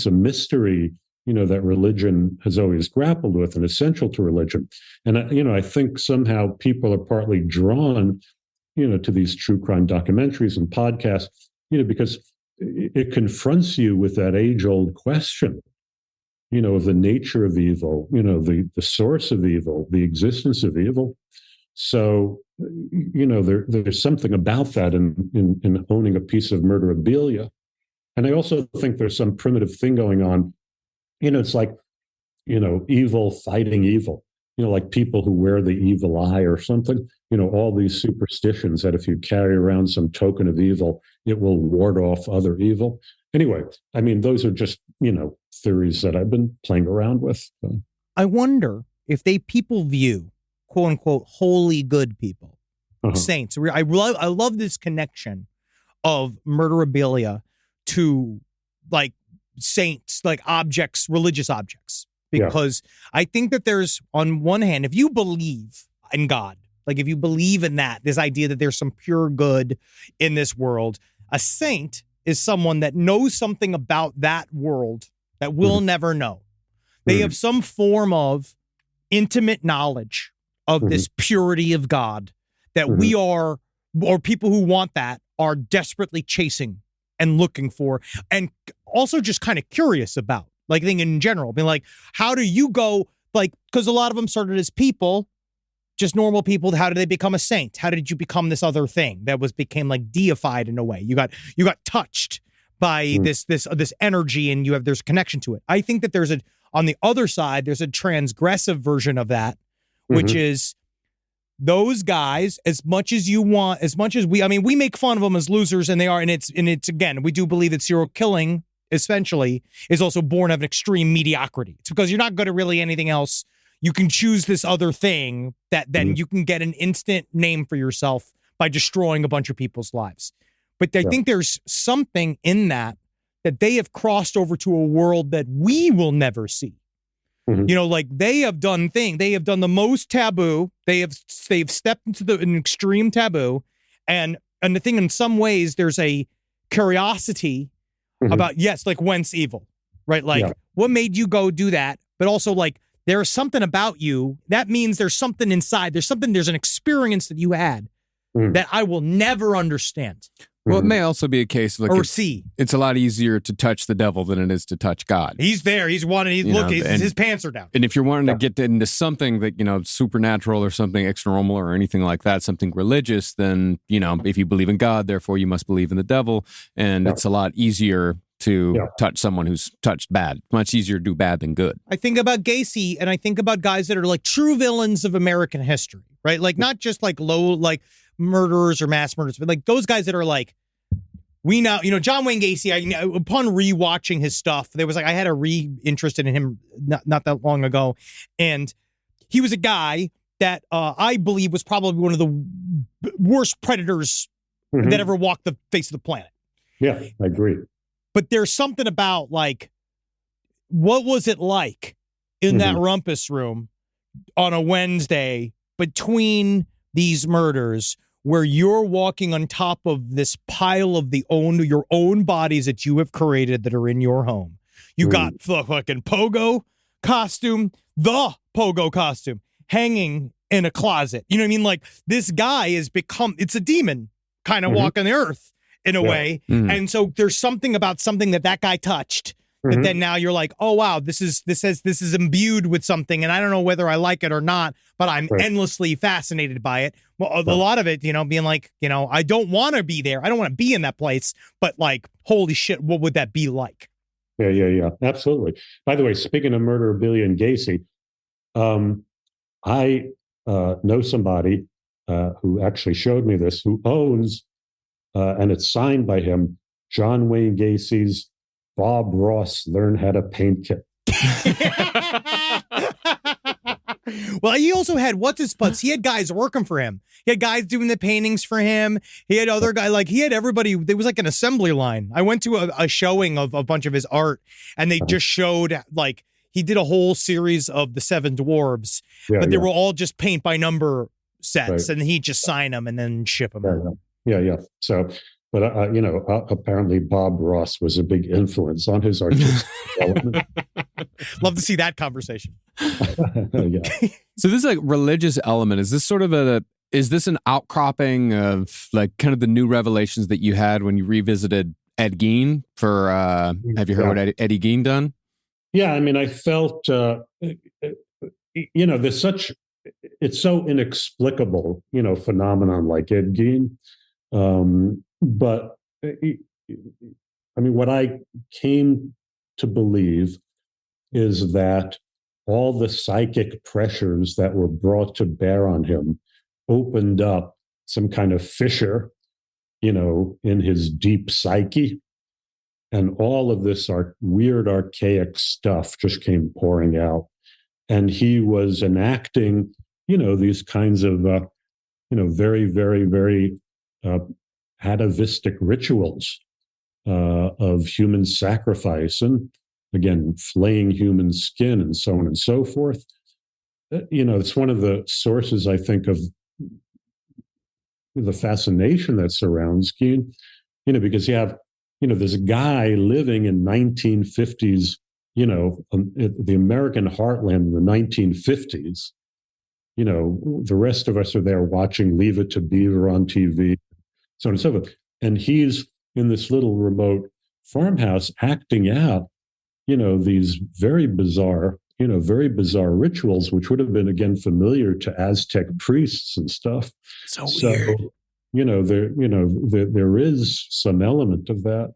[SPEAKER 7] a mystery, that religion has always grappled with and essential to religion. And I think somehow people are partly drawn, to these true crime documentaries and podcasts, because it confronts you with that age-old question, of the nature of evil, the source of evil, the existence of evil. So, there's something about that in owning a piece of Murderabilia. And I also think there's some primitive thing going on. It's like, evil fighting evil, like people who wear the evil eye or something, all these superstitions that if you carry around some token of evil, it will ward off other evil. Anyway, I mean, those are just, theories that I've been playing around with. So.
[SPEAKER 8] I wonder if people view, quote unquote, holy good people, saints. I love this connection of Murderabilia to like saints, like objects, religious objects, because I think that there's, on one hand, if you believe in God, like if you believe in this idea that there's some pure good in this world, a saint is someone that knows something about that world that we'll never know. They have some form of intimate knowledge of this purity of God that we are, or people who want that, are desperately chasing and looking for, and also just kind of curious about, like, thing in general, being like, how do you go, like, because a lot of them started as people, just normal people. How did they become a saint? How did you become this other thing that became like deified in a way? You got touched by this energy, and there's a connection to it. I think that there's on the other side, there's a transgressive version of that, which is those guys, as much as we make fun of them as losers, and they are, and it's again, we do believe that serial killing essentially is also born of an extreme mediocrity. It's because you're not good at really anything else. You can choose this other thing that then you can get an instant name for yourself by destroying a bunch of people's lives. But I think there's something in that they have crossed over to a world that we will never see. You know, like they have done the most taboo. They've stepped into an extreme taboo. And the thing, in some ways, there's a curiosity about, yes, like whence evil, right? Like what made you go do that? But also like, there's something about you. That means there's something inside. There's an experience that you had that I will never understand.
[SPEAKER 5] Well, it may also be a case of
[SPEAKER 8] or see.
[SPEAKER 5] It's a lot easier to touch the devil than it is to touch God.
[SPEAKER 8] He's there. He's wanting. His pants are down.
[SPEAKER 5] And if you're wanting to get into something that, you know, supernatural or something extra-normal or anything like that, something religious, then, you know, if you believe in God, therefore you must believe in the devil. And it's a lot easier to touch someone who's touched bad. Much easier to do bad than good.
[SPEAKER 8] I think about Gacy, and I think about guys that are like true villains of American history, right? Like not just like low, like murderers or mass murderers, but like those guys that are like, we now, you know, John Wayne Gacy, upon rewatching his stuff, there was like, I had a interested in him not that long ago. And he was a guy that I believe was probably one of the worst predators that ever walked the face of the planet.
[SPEAKER 7] Yeah, I agree.
[SPEAKER 8] But there's something about like, what was it like in that rumpus room on a Wednesday between these murders, where you're walking on top of this pile of your own bodies that you have created that are in your home. You got the fucking pogo costume hanging in a closet. You know what I mean? Like this guy it's a demon kind of walking the earth in a way. And so there's something about something that guy touched that then now you're like, oh wow, this is imbued with something, and I don't know whether I like it or not, but I'm endlessly fascinated by it. Well, a lot of it, you know, being like, you know, I don't want to be there. I don't want to be in that place, but like, holy shit, what would that be like?
[SPEAKER 7] Yeah. Absolutely. By the way, speaking of Murderabilia and Gacy, I know somebody who actually showed me this, who owns, and it's signed by him, John Wayne Gacy's Bob Ross Learn How to Paint Kit.
[SPEAKER 8] Well, he also had he had guys working for him. He had guys doing the paintings for him. He had other guys, like he had everybody. There was like an assembly line. I went to a showing of a bunch of his art, and they just showed like he did a whole series of the Seven Dwarves, but they were all just paint by number sets, and he'd just sign them and then ship them out.
[SPEAKER 7] Yeah. So, but you know, apparently Bob Ross was a big influence on his artistic development.
[SPEAKER 8] Love to see that conversation.
[SPEAKER 5] So this like religious element, is this sort of is this an outcropping of like kind of the new revelations that you had when you revisited Ed Gein for, have you heard what Eddie Gein done?
[SPEAKER 7] Yeah. I mean, I felt, you know, it's so inexplicable, you know, phenomenon like Ed Gein. But I mean, what I came to believe is that all the psychic pressures that were brought to bear on him opened up some kind of fissure, you know, in his deep psyche. And all of this weird, archaic stuff just came pouring out. And he was enacting, you know, these kinds of, you know, very, very, very atavistic rituals of human sacrifice and, again, flaying human skin and so on and so forth. You know, it's one of the sources, I think, of the fascination that surrounds Gein, you know, because you have, you know, this guy living in 1950s, you know, the American heartland in the 1950s. You know, the rest of us are there watching Leave It to Beaver on TV, so on and so forth. And he's in this little remote farmhouse acting out, you know, these very bizarre rituals, which would have been, again, familiar to Aztec priests and stuff.
[SPEAKER 8] So weird.
[SPEAKER 7] There is some element of that.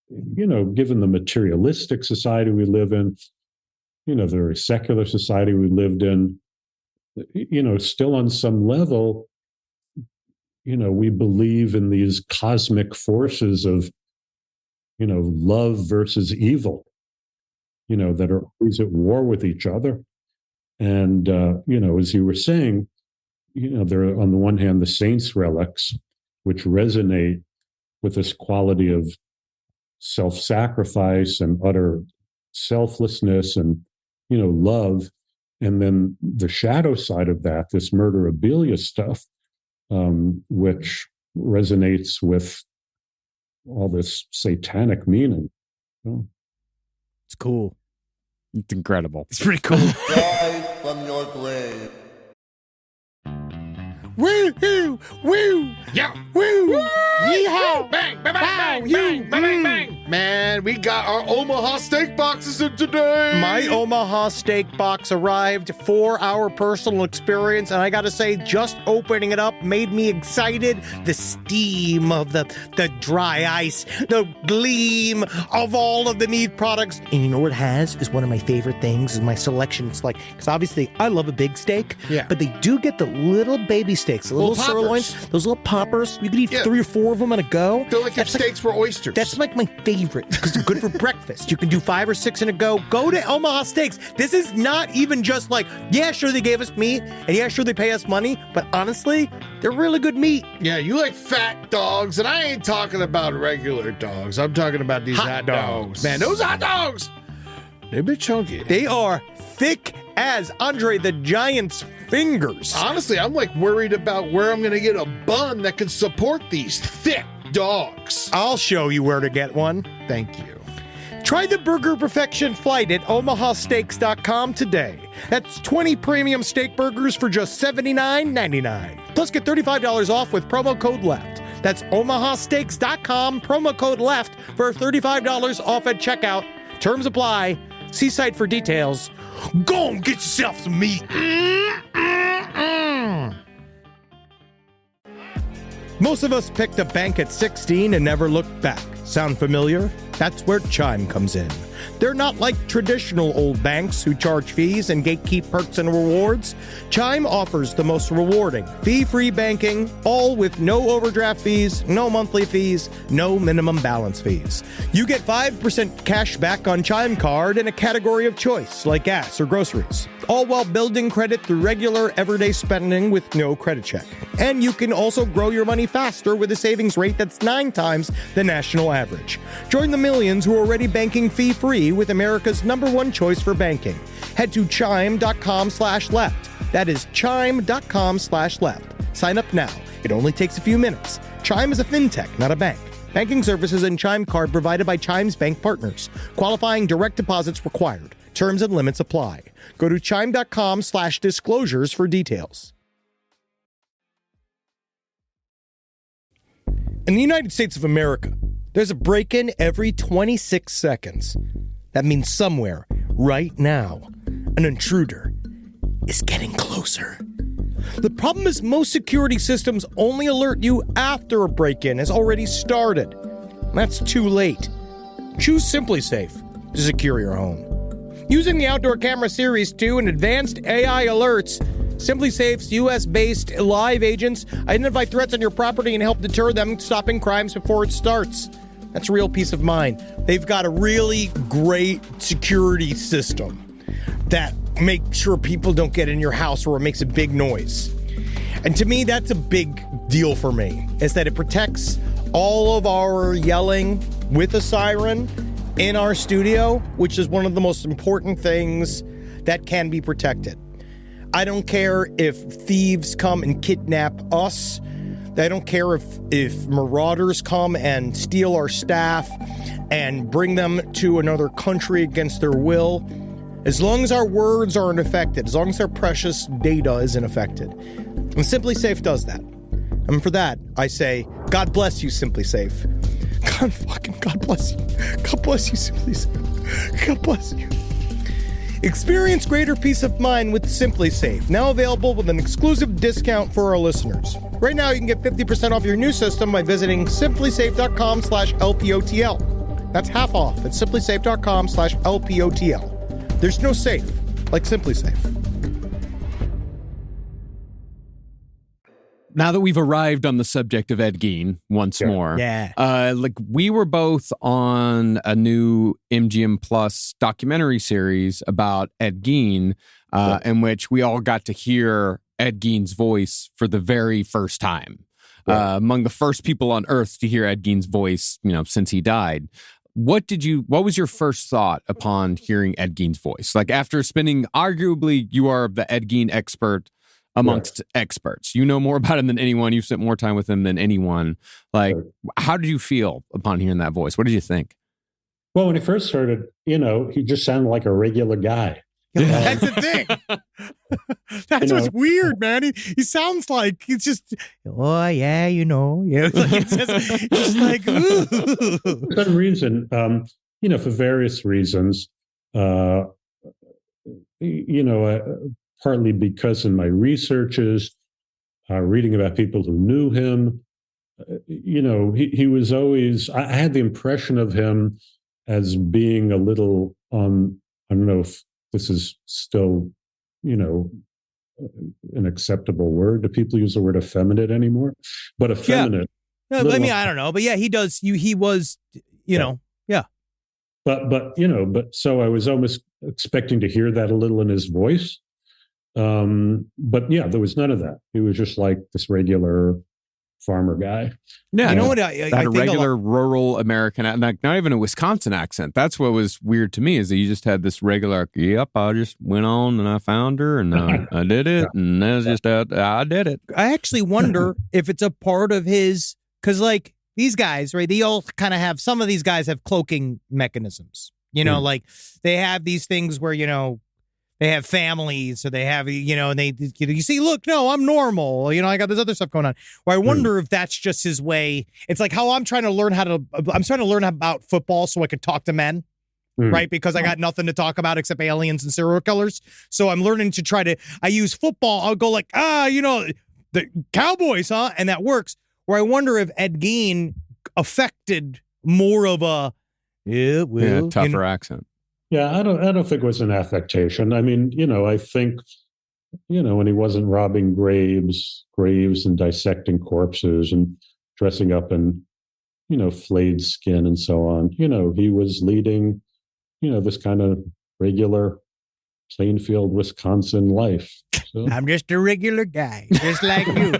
[SPEAKER 7] You know, given the materialistic society we live in, you know, the very secular society we lived in, you know, still on some level, you know, we believe in these cosmic forces of, you know, love versus evil, you know, that are always at war with each other. And, you know, as you were saying, there are, on the one hand, the saints' relics, which resonate with this quality of self-sacrifice and utter selflessness and, love. And then the shadow side of that, this murderabilia stuff, which resonates with all this satanic meaning. Oh.
[SPEAKER 8] It's cool.
[SPEAKER 5] It's incredible.
[SPEAKER 8] It's pretty cool.
[SPEAKER 6] Rise from your grave.
[SPEAKER 1] Woo hoo, woo,
[SPEAKER 9] Yeah.
[SPEAKER 1] woo,
[SPEAKER 9] Yeehaw! Bang! Bang! Bang! Bang! Bang! Bang! Bang! Man, we got our Omaha steak boxes in today.
[SPEAKER 1] My Omaha steak box arrived for our personal experience, and I gotta say, just opening it up made me excited. The steam of the dry ice, the gleam of all of the meat products. And you know what it has is one of my favorite things is my selection. It's like, because obviously I love a big steak, but they do get the little baby steaks, the little sirloins, those little poppers. You can eat 3 or 4 of them in a go.
[SPEAKER 9] Feel like if steaks were oysters.
[SPEAKER 1] That's like my favorite because they're good for breakfast. You can do 5 or 6 in a go. Go to Omaha Steaks. This is not even just like, yeah, sure they gave us meat, and yeah, sure they pay us money, but honestly, they're really good meat.
[SPEAKER 9] Yeah, you like fat dogs, and I ain't talking about regular dogs. I'm talking about these hot dogs. Man, those hot dogs, they've been chunky.
[SPEAKER 1] They are thick as Andre the Giant's fingers.
[SPEAKER 9] Honestly, I'm like worried about where I'm going to get a bun that can support these thick dogs.
[SPEAKER 1] I'll show you where to get one.
[SPEAKER 9] Thank you.
[SPEAKER 1] Try the Burger Perfection Flight at omahasteaks.com today. That's 20 premium steak burgers for just $79.99. Plus, get $35 off with promo code LEFT. That's omahasteaks.com, promo code LEFT for $35 off at checkout. Terms apply. See site for details. Go and get yourself some meat. Most of us picked a bank at 16 and never looked back. Sound familiar? That's where Chime comes in. They're not like traditional old banks who charge fees and gatekeep perks and rewards. Chime offers the most rewarding, fee-free banking, all with no overdraft fees, no monthly fees, no minimum balance fees. You get 5% cash back on Chime Card in a category of choice, like gas or groceries, all while building credit through regular, everyday spending with no credit check. And you can also grow your money faster with a savings rate that's 9 times the national average. Join the millions who are already banking fee-free with America's #1 choice for banking. Head to chime.com/left. That is chime.com/left. Sign up now. It only takes a few minutes. Chime is a fintech, not a bank. Banking services and Chime Card provided by Chime's bank partners. Qualifying direct deposits required. Terms and limits apply. Go to chime.com/disclosures for details. In the United States of America, there's a break-in every 26 seconds. That means somewhere, right now, an intruder is getting closer. The problem is most security systems only alert you after a break-in has already started. That's too late. Choose SimpliSafe to secure your home. Using the Outdoor Camera Series 2 and advanced AI alerts, SimpliSafe's US-based live agents identify threats on your property and help deter them, stopping crimes before it starts. That's real peace of mind. They've got a really great security system that makes sure people don't get in your house or it makes a big noise. And to me, that's a big deal for me, is that it protects all of our yelling with a siren in our studio, which is one of the most important things that can be protected. I don't care if thieves come and kidnap us. I don't care if marauders come and steal our staff and bring them to another country against their will. As long as our words aren't affected, as long as our precious data isn't affected. And SimpliSafe does that. And for that, I say, God bless you, SimpliSafe. God bless you. God bless you, SimpliSafe. God bless you. Experience greater peace of mind with SimpliSafe, now available with an exclusive discount for our listeners. Right now, you can get 50% off your new system by visiting simplisafe.com/LPOTL. That's half off at simplisafe.com/LPOTL. There's no safe like SimpliSafe.
[SPEAKER 5] Now that we've arrived on the subject of Ed Gein once more, we were both on a new MGM Plus documentary series about Ed Gein, in which we all got to hear Ed Gein's voice for the very first time. Among the first people on Earth to hear Ed Gein's voice, since he died. What was your first thought upon hearing Ed Gein's voice? Like, after spending, arguably, you are the Ed Gein expert amongst experts. You know more about him than anyone. You've spent more time with him than anyone. Like, how did you feel upon hearing that voice? What did you think?
[SPEAKER 7] Well, when he first heard it, he just sounded like a regular guy.
[SPEAKER 8] That's the thing. That's what's weird, man. He sounds like he's just, oh yeah, yeah. Like it's like ooh.
[SPEAKER 7] For some reason, for various reasons, partly because in my researches, reading about people who knew him, he was always. I had the impression of him as being a little on. I don't know if this is still, an acceptable word. Do people use the word effeminate anymore? But effeminate.
[SPEAKER 8] Yeah. I don't know. But yeah, he does. He was, yeah.
[SPEAKER 7] But so I was almost expecting to hear that a little in his voice. But yeah, there was none of that. He was just like this regular farmer guy.
[SPEAKER 5] Yeah,
[SPEAKER 8] you know what? I
[SPEAKER 5] had
[SPEAKER 8] think
[SPEAKER 5] a regular rural American, not even a Wisconsin accent. That's what was weird to me, is that you just had this regular. Yep, I just went on and I found her and I did it, and that's just I did it.
[SPEAKER 8] I actually wonder if it's a part of his, because like these guys, right? They all kind of have. Some of these guys have cloaking mechanisms. Like they have these things where they have families, so they have, and they, you see, look, no, I'm normal. I got this other stuff going on. Where I wonder if that's just his way. It's like how I'm trying to learn about football so I could talk to men, right? Because I got nothing to talk about except aliens and serial killers. So I'm learning to I use football. I'll go like, the Cowboys, huh? And that works. Where I wonder if Ed Gein affected more of a,
[SPEAKER 5] tougher accent.
[SPEAKER 7] Yeah, I don't think it was an affectation. I mean, I think, when he wasn't robbing graves and dissecting corpses and dressing up in, flayed skin and so on, he was leading, this kind of regular Plainfield, Wisconsin life. So.
[SPEAKER 8] I'm just a regular guy, just like you.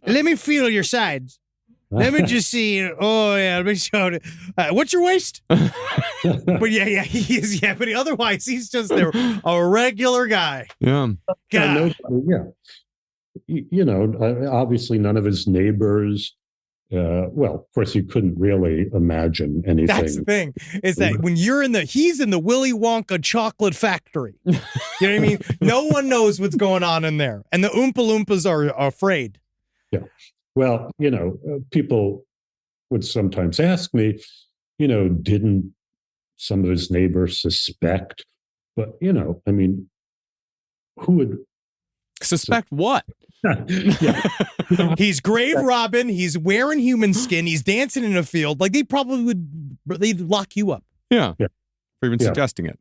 [SPEAKER 8] Let me feel your sides. Let me just see. Oh yeah, let me show it. What's your waist? But yeah, he is. Yeah, but otherwise he's just a regular guy.
[SPEAKER 5] Yeah.
[SPEAKER 8] God.
[SPEAKER 7] Obviously none of his neighbors. Well, of course, you couldn't really imagine anything.
[SPEAKER 8] That's the thing. Is that when he's in the Willy Wonka chocolate factory. You know what I mean? No one knows what's going on in there, and the Oompa Loompas are afraid.
[SPEAKER 7] Yeah. Well, people would sometimes ask me, didn't some of his neighbors suspect? But, I mean, who would
[SPEAKER 5] suspect what?
[SPEAKER 7] Yeah.
[SPEAKER 8] He's grave robbing. He's wearing human skin. He's dancing in a field. Like they'd lock you up.
[SPEAKER 5] Yeah. For even suggesting it.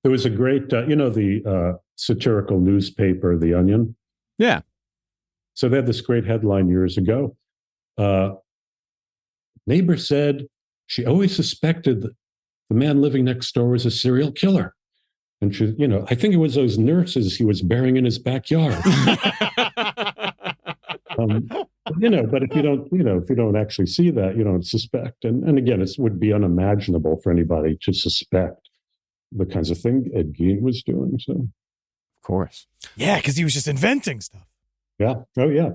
[SPEAKER 7] There was a great, the satirical newspaper, The Onion.
[SPEAKER 5] Yeah.
[SPEAKER 7] So they had this great headline years ago. Neighbor said she always suspected that the man living next door was a serial killer. And she, I think it was those nurses he was burying in his backyard. But if you don't actually see that, you don't suspect. And again, it would be unimaginable for anybody to suspect the kinds of thing Ed Gein was doing. So,
[SPEAKER 5] of course.
[SPEAKER 8] Yeah, because he was just inventing stuff.
[SPEAKER 7] Yeah. Oh, yeah.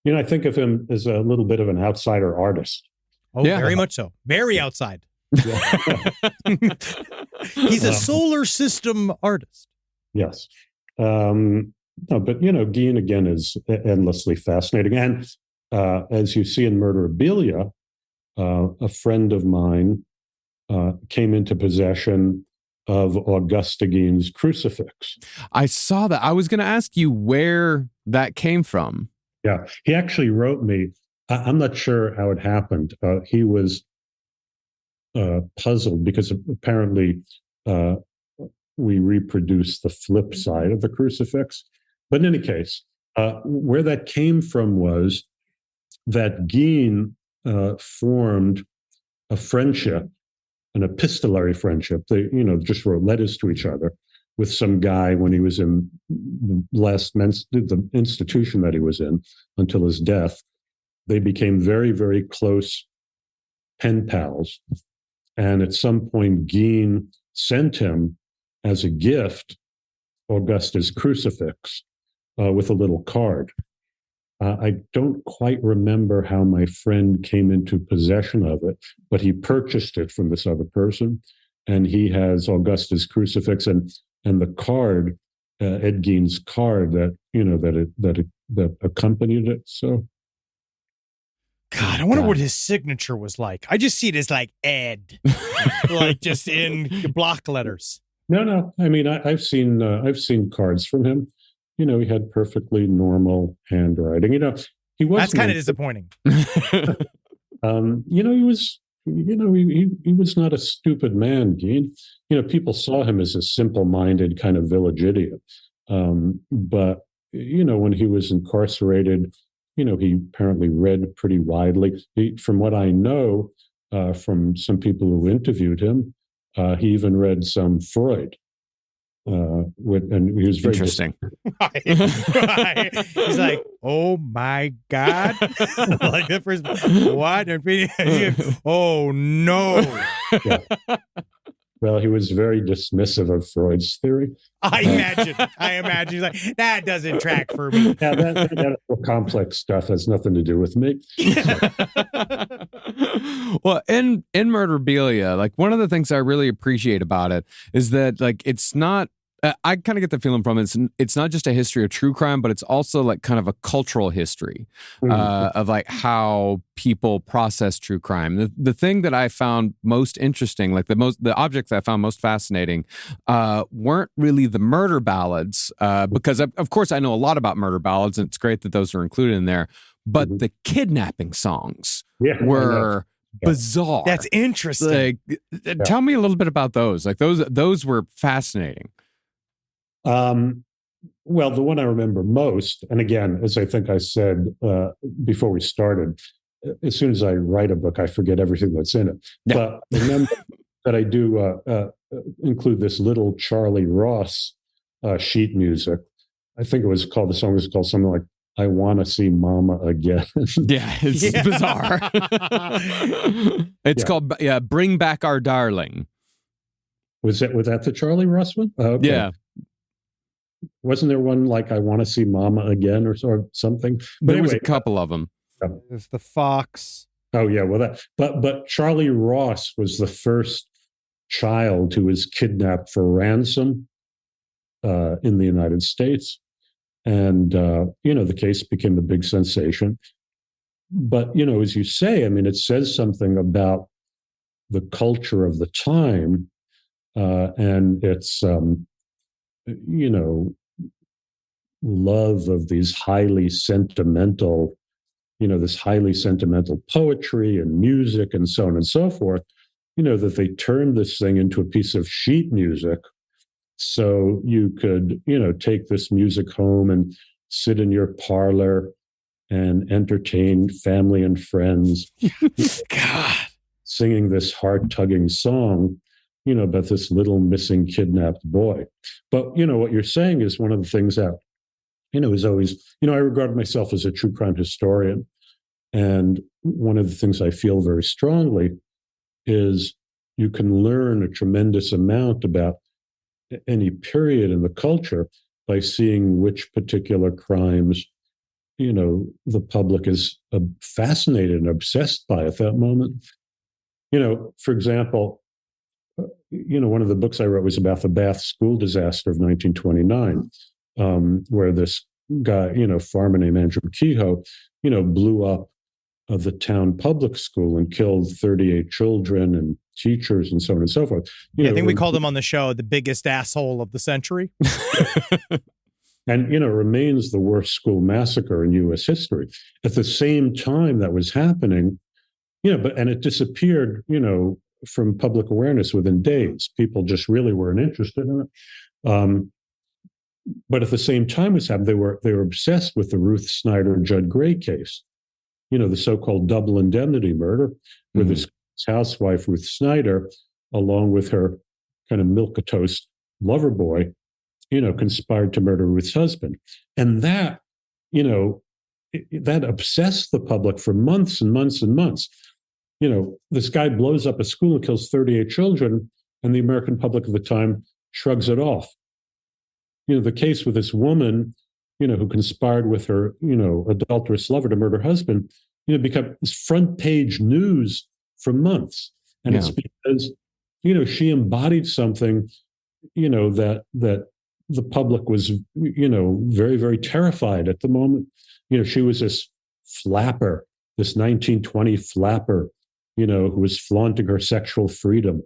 [SPEAKER 7] I think of him as a little bit of an outsider artist.
[SPEAKER 8] Oh, yeah. Very much so. Very outside. Yeah. He's a solar system artist.
[SPEAKER 7] Yes. No, but, Gein, again, is endlessly fascinating. And as you see in Murderabilia, a friend of mine came into possession of Augusta Gein's crucifix.
[SPEAKER 5] I saw that. I was going to ask you where that came from.
[SPEAKER 7] Yeah, he actually wrote me. I'm not sure how it happened. He was puzzled because apparently we reproduced the flip side of the crucifix. But in any case, where that came from was that Gein formed a friendship, an epistolary friendship. They, just wrote letters to each other with some guy when he was in the institution that he was in until his death. They became very, very close pen pals. And at some point, Geen sent him as a gift Augusta's crucifix with a little card. I don't quite remember how my friend came into possession of it, but he purchased it from this other person, and he has Augusta's crucifix and the card, Ed Gein's card that accompanied it. So,
[SPEAKER 8] God, I wonder what his signature was like. I just see it as like Ed, like just in block letters.
[SPEAKER 7] No. I mean, I've seen cards from him. He had perfectly normal handwriting. He was.
[SPEAKER 8] That's kind of disappointing.
[SPEAKER 7] He was. He was not a stupid man, Geen. People saw him as a simple-minded kind of village idiot. But when he was incarcerated, he apparently read pretty widely. From what I know, from some people who interviewed him, he even read some Freud. And he was very
[SPEAKER 5] interesting.
[SPEAKER 8] Right. He's like, oh my God. Like the first, what? Oh no.
[SPEAKER 7] Yeah. Well, he was very dismissive of Freud's theory.
[SPEAKER 8] I imagine. He's like, that doesn't track for me.
[SPEAKER 7] Yeah, that complex stuff has nothing to do with me.
[SPEAKER 5] Well, in Murderabilia, like one of the things I really appreciate about it is that like it's not. I kind of get the feeling from it. It's not just a history of true crime, but it's also like kind of a cultural history of like how people process true crime. The thing that I found most interesting, like the objects I found most fascinating, weren't really the murder ballads, because of course I know a lot about murder ballads, and it's great that those are included in there. But the kidnapping songs were bizarre.
[SPEAKER 8] That's interesting.
[SPEAKER 5] Like, tell me a little bit about those. Like those were fascinating.
[SPEAKER 7] Well, the one I remember most, and again, as I think I said before we started, as soon as I write a book, I forget everything that's in it. Yeah. But remember that I do include this little Charlie Ross sheet music. I think the song was called something like "I Want to See Mama Again."
[SPEAKER 5] Yeah, it's bizarre. It's called "Bring Back Our Darling."
[SPEAKER 7] Was that the Charlie Ross one? Okay.
[SPEAKER 5] Yeah.
[SPEAKER 7] Wasn't there one like "I Want to See Mama Again" or something? But
[SPEAKER 5] there was a couple of them.
[SPEAKER 8] There's the Fox.
[SPEAKER 7] Oh yeah, well but Charlie Ross was the first child who was kidnapped for ransom in the United States, and the case became a big sensation. But as you say, I mean, it says something about the culture of the time, and its love of these highly sentimental, this highly sentimental poetry and music and so on and so forth, that they turned this thing into a piece of sheet music. So you could, take this music home and sit in your parlor and entertain family and friends.
[SPEAKER 5] God,
[SPEAKER 7] singing this heart-tugging song, about this little missing kidnapped boy. But, what you're saying is one of the things that, is always, I regard myself as a true crime historian. And one of the things I feel very strongly is you can learn a tremendous amount about any period in the culture by seeing which particular crimes, the public is fascinated and obsessed by at that moment. For example, one of the books I wrote was about the Bath school disaster of 1929, where this guy, farmer named Andrew Kehoe, blew up the town public school and killed 38 children and teachers and so on and so forth.
[SPEAKER 8] I think we called him on the show the biggest asshole of the century.
[SPEAKER 7] And, remains the worst school massacre in U.S. history. At the same time that was happening, and it disappeared, from public awareness within days. People just really weren't interested in it. But at the same time was happening, they were obsessed with the Ruth Snyder Judd Gray case, the so-called double indemnity murder, where this housewife Ruth Snyder, along with her kind of milquetoast lover boy, conspired to murder Ruth's husband. And that, that obsessed the public for months and months and months. This guy blows up a school and kills 38 children, and the American public of the time shrugs it off. The case with this woman, who conspired with her, adulterous lover to murder her husband, become front page news for months. And it's because, she embodied something, that the public was, very, very terrified at the moment. She was this flapper, this 1920 flapper, who was flaunting her sexual freedom.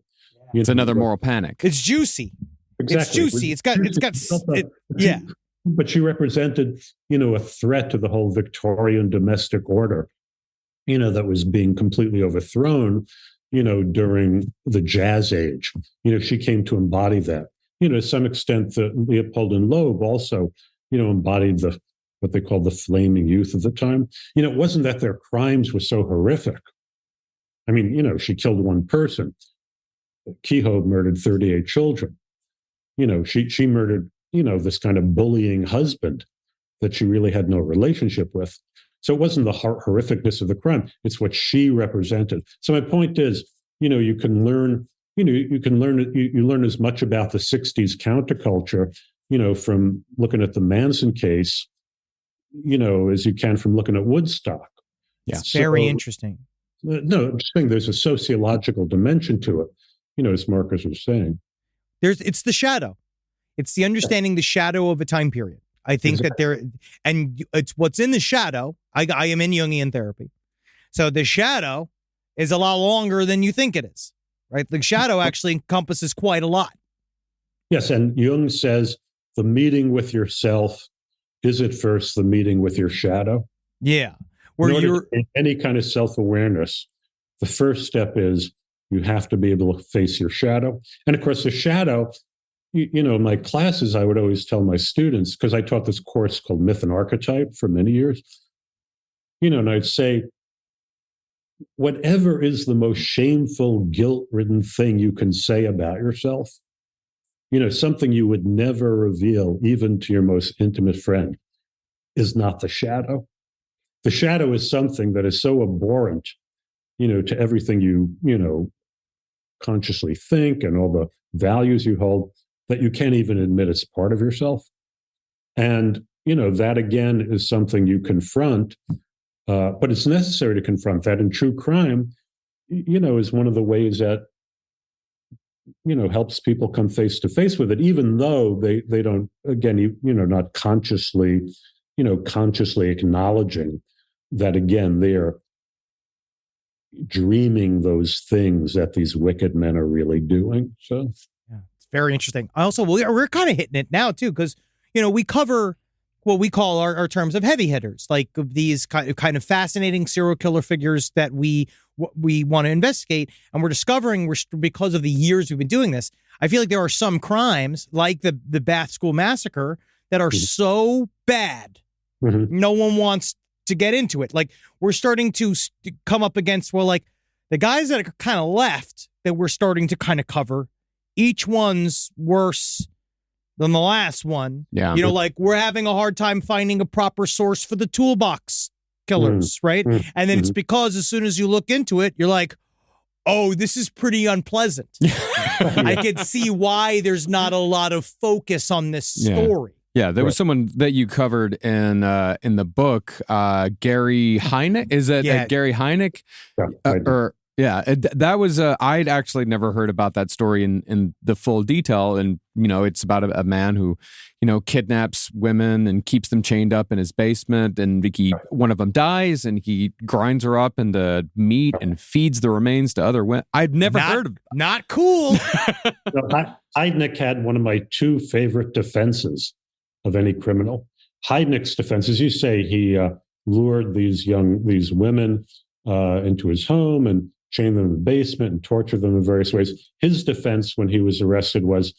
[SPEAKER 5] It's another moral panic.
[SPEAKER 8] It's juicy.
[SPEAKER 7] Exactly.
[SPEAKER 8] It's juicy. Yeah.
[SPEAKER 7] But she represented, a threat to the whole Victorian domestic order, that was being completely overthrown, during the Jazz Age. She came to embody that. To some extent, the Leopold and Loeb also, embodied what they called the flaming youth of the time. It wasn't that their crimes were so horrific. I mean, she killed one person. Kehoe murdered 38 children. She murdered, this kind of bullying husband that she really had no relationship with. So it wasn't the horrificness of the crime. It's what she represented. So my point is, you can learn, you learn as much about the 60s counterculture, from looking at the Manson case, as you can from looking at Woodstock.
[SPEAKER 8] Yeah. It's very interesting.
[SPEAKER 7] No, I'm just saying there's a sociological dimension to it, as Marcus was saying.
[SPEAKER 8] It's the shadow. It's the understanding the shadow of a time period. I think that and it's what's in the shadow. I am in Jungian therapy. So the shadow is a lot longer than you think it is, right? The shadow actually encompasses quite a lot.
[SPEAKER 7] Yes. And Jung says the meeting with yourself is at first the meeting with your shadow.
[SPEAKER 8] Yeah. Where you're
[SPEAKER 7] in any kind of self-awareness, the first step is you have to be able to face your shadow. And of course, the shadow, in my classes, I would always tell my students, because I taught this course called Myth and Archetype for many years, and I'd say, whatever is the most shameful, guilt-ridden thing you can say about yourself, something you would never reveal even to your most intimate friend, is not the shadow. The shadow is something that is so abhorrent, to everything you consciously think and all the values you hold, that you can't even admit it's part of yourself. And, that again is something you confront, but it's necessary to confront that. And true crime, is one of the ways that, helps people come face to face with it, even though they don't, again, not consciously, consciously acknowledging that, again, they're dreaming those things that these wicked men are really doing. So
[SPEAKER 8] yeah, it's very interesting. Also, we're kind of hitting it now too, because we cover what we call our terms of heavy hitters, like these kind of fascinating serial killer figures that we want to investigate, and we're discovering because of the years we've been doing this. I feel like there are some crimes, like the Bath School Massacre, that are so bad, no one wants to get into it. Like, we're starting to come up against, like the guys that are kind of left that we're starting to kind of cover, each one's worse than the last one.
[SPEAKER 5] Yeah.
[SPEAKER 8] Like, we're having a hard time finding a proper source for the toolbox killers, right? And then it's because as soon as you look into it, you're like, oh, this is pretty unpleasant. I could see why there's not a lot of focus on this story.
[SPEAKER 5] Yeah, there was someone that you covered in the book, Gary Hynek. Is that Gary Hynek? That was I'd actually never heard about that story in the full detail, and it's about a man who kidnaps women and keeps them chained up in his basement, and one of them dies, and he grinds her up into meat and feeds the remains to other women. I'd never heard of.
[SPEAKER 8] Not cool.
[SPEAKER 7] Hynek had one of my two favorite defenses of any criminal. Heidnick's defense, as you say, he lured these women into his home and chained them in the basement and tortured them in various ways. His defense when he was arrested was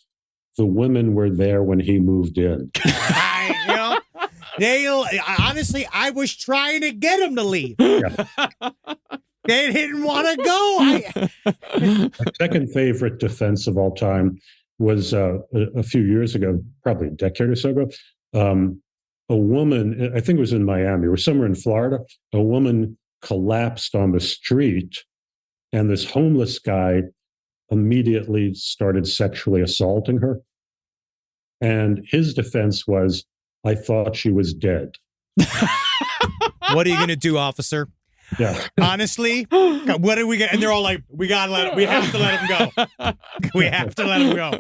[SPEAKER 7] the women were there when he moved in.
[SPEAKER 8] Honestly, I was trying to get him to leave. Yeah. They didn't want to go.
[SPEAKER 7] My second favorite defense of all time was a few years ago, probably a decade or so ago. A woman, I think it was in Miami or somewhere in Florida, a woman collapsed on the street, and this homeless guy immediately started sexually assaulting her. And his defense was, I thought she was dead.
[SPEAKER 8] What are you going to do, officer?
[SPEAKER 7] Yeah.
[SPEAKER 8] Honestly, what are we going to... And they're all like, we got to let him... We have to let him go. We have to let him go.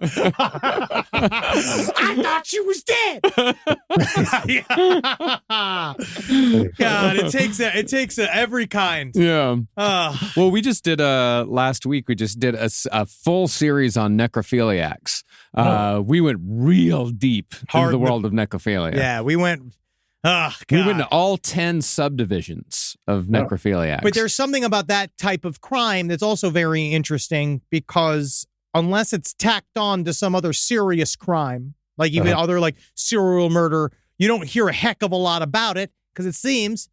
[SPEAKER 8] I thought she was dead. God, it takes every kind.
[SPEAKER 5] Yeah. Well, we just did last week. We just did a full series on necrophiliacs. We went real deep into the world of necrophilia.
[SPEAKER 8] Yeah, we went. Oh, God.
[SPEAKER 5] We went into all 10 subdivisions of necrophiliacs.
[SPEAKER 8] But there's something about that type of crime that's also very interesting, because unless it's tacked on to some other serious crime, like even other like serial murder, you don't hear a heck of a lot about it because it seems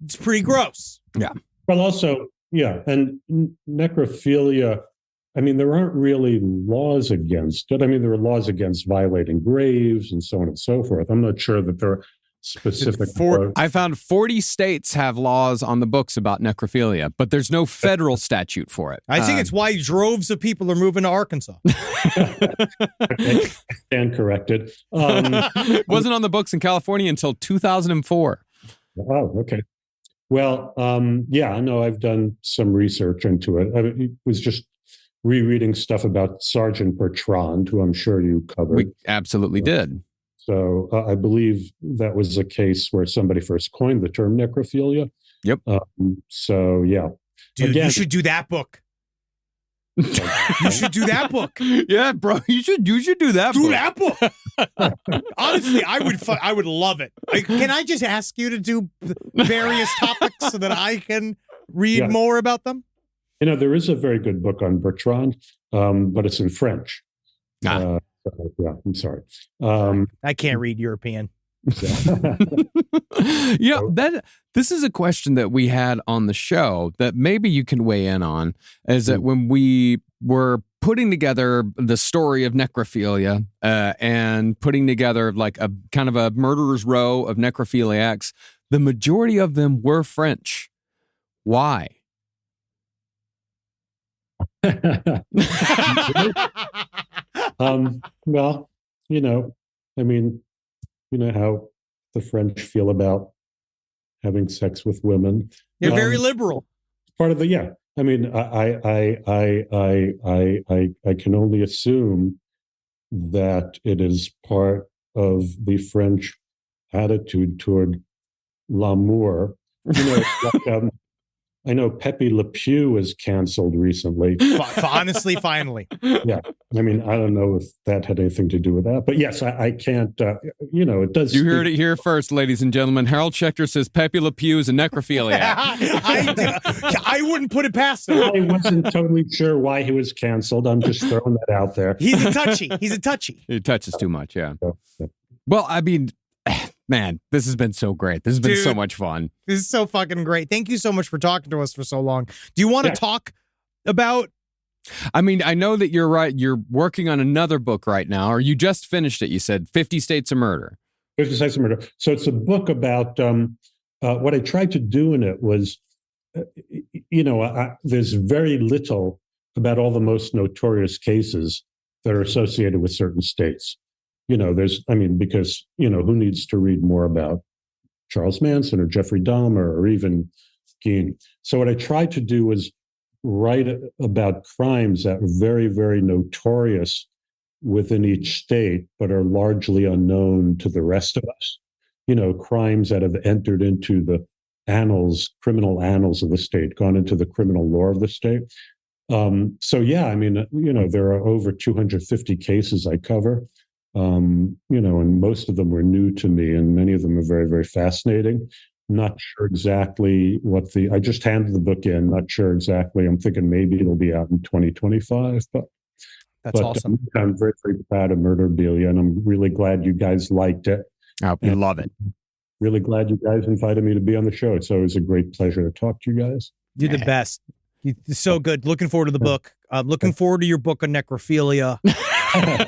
[SPEAKER 8] it's pretty gross.
[SPEAKER 5] Yeah.
[SPEAKER 7] Well, also, yeah, and necrophilia, I mean, there aren't really laws against it. I mean, there are laws against violating graves and so on and so forth. I'm not sure that there are specific.
[SPEAKER 5] I found 40 states have laws on the books about necrophilia, but there's no federal statute for it.
[SPEAKER 8] I think it's why droves of people are moving to Arkansas.
[SPEAKER 7] And corrected.
[SPEAKER 5] It wasn't on the books in California until 2004.
[SPEAKER 7] Oh, okay. Well, yeah, I know I've done some research into it. I mean, it was just rereading stuff about Sergeant Bertrand, who I'm sure you covered.
[SPEAKER 5] We absolutely did.
[SPEAKER 7] So I believe that was a case where somebody first coined the term necrophilia.
[SPEAKER 5] Yep.
[SPEAKER 7] So, yeah.
[SPEAKER 8] Dude,
[SPEAKER 7] again,
[SPEAKER 8] you should do that book. You should do that book.
[SPEAKER 5] Yeah, bro. You should do that
[SPEAKER 8] book.
[SPEAKER 5] That
[SPEAKER 8] book. Honestly, I would love it. Can I just ask you to do various topics so that I can read more about them?
[SPEAKER 7] You know, there is a very good book on Bertrand, but it's in French. Yeah, I'm sorry.
[SPEAKER 8] I can't read European.
[SPEAKER 5] Yeah, this is a question that we had on the show that maybe you can weigh in on, is that when we were putting together the story of necrophilia and putting together like a kind of a murderer's row of necrophiliacs, the majority of them were French. Why?
[SPEAKER 7] Well, you know, I mean, you know how the French feel about having sex with women.
[SPEAKER 8] They're very liberal.
[SPEAKER 7] Part of the I mean, I can only assume that it is part of the French attitude toward l'amour. You know, like, I know Pepe Le Pew was canceled recently.
[SPEAKER 8] Honestly, finally.
[SPEAKER 7] Yeah. I mean, I don't know if that had anything to do with that. But yes, I can't, you know, it does.
[SPEAKER 5] You heard it here first, ladies and gentlemen. Harold Schechter says Pepe Le Pew is a necrophiliac.
[SPEAKER 8] I wouldn't put it past him.
[SPEAKER 7] I wasn't totally sure why he was canceled. I'm just throwing that out there.
[SPEAKER 8] He's a touchy.
[SPEAKER 5] He touches too much, yeah. Well, I mean, man, this has been so great. This has been so much fun.
[SPEAKER 8] This is so fucking great. Thank you so much for talking to us for so long. Do you want to talk about...
[SPEAKER 5] I mean, I know that you're right. You're working on another book right now, or you just finished it. You said 50 States of Murder.
[SPEAKER 7] 50 States of Murder. So it's a book about what I tried to do in it was, you know, there's very little about all the most notorious cases that are associated with certain states. You know, because, you know, who needs to read more about Charles Manson or Jeffrey Dahmer or even Gein? So what I tried to do was write about crimes that are very, very notorious within each state, but are largely unknown to the rest of us. You know, crimes that have entered into the criminal annals of the state, gone into the criminal lore of the state. So, yeah, I mean, you know, there are over 250 cases I cover. You know, and most of them were new to me, and many of them are very, very fascinating. Not sure exactly I just handed the book in, not sure exactly. I'm thinking maybe it'll be out in 2025, but
[SPEAKER 8] that's awesome.
[SPEAKER 7] I'm very, very proud of Murderabilia, and I'm really glad you guys liked it.
[SPEAKER 5] We love it.
[SPEAKER 7] Really glad you guys invited me to be on the show. It's always a great pleasure to talk to you guys.
[SPEAKER 8] You're the best. You're so good. Looking forward to the book. Looking forward to your book on necrophilia.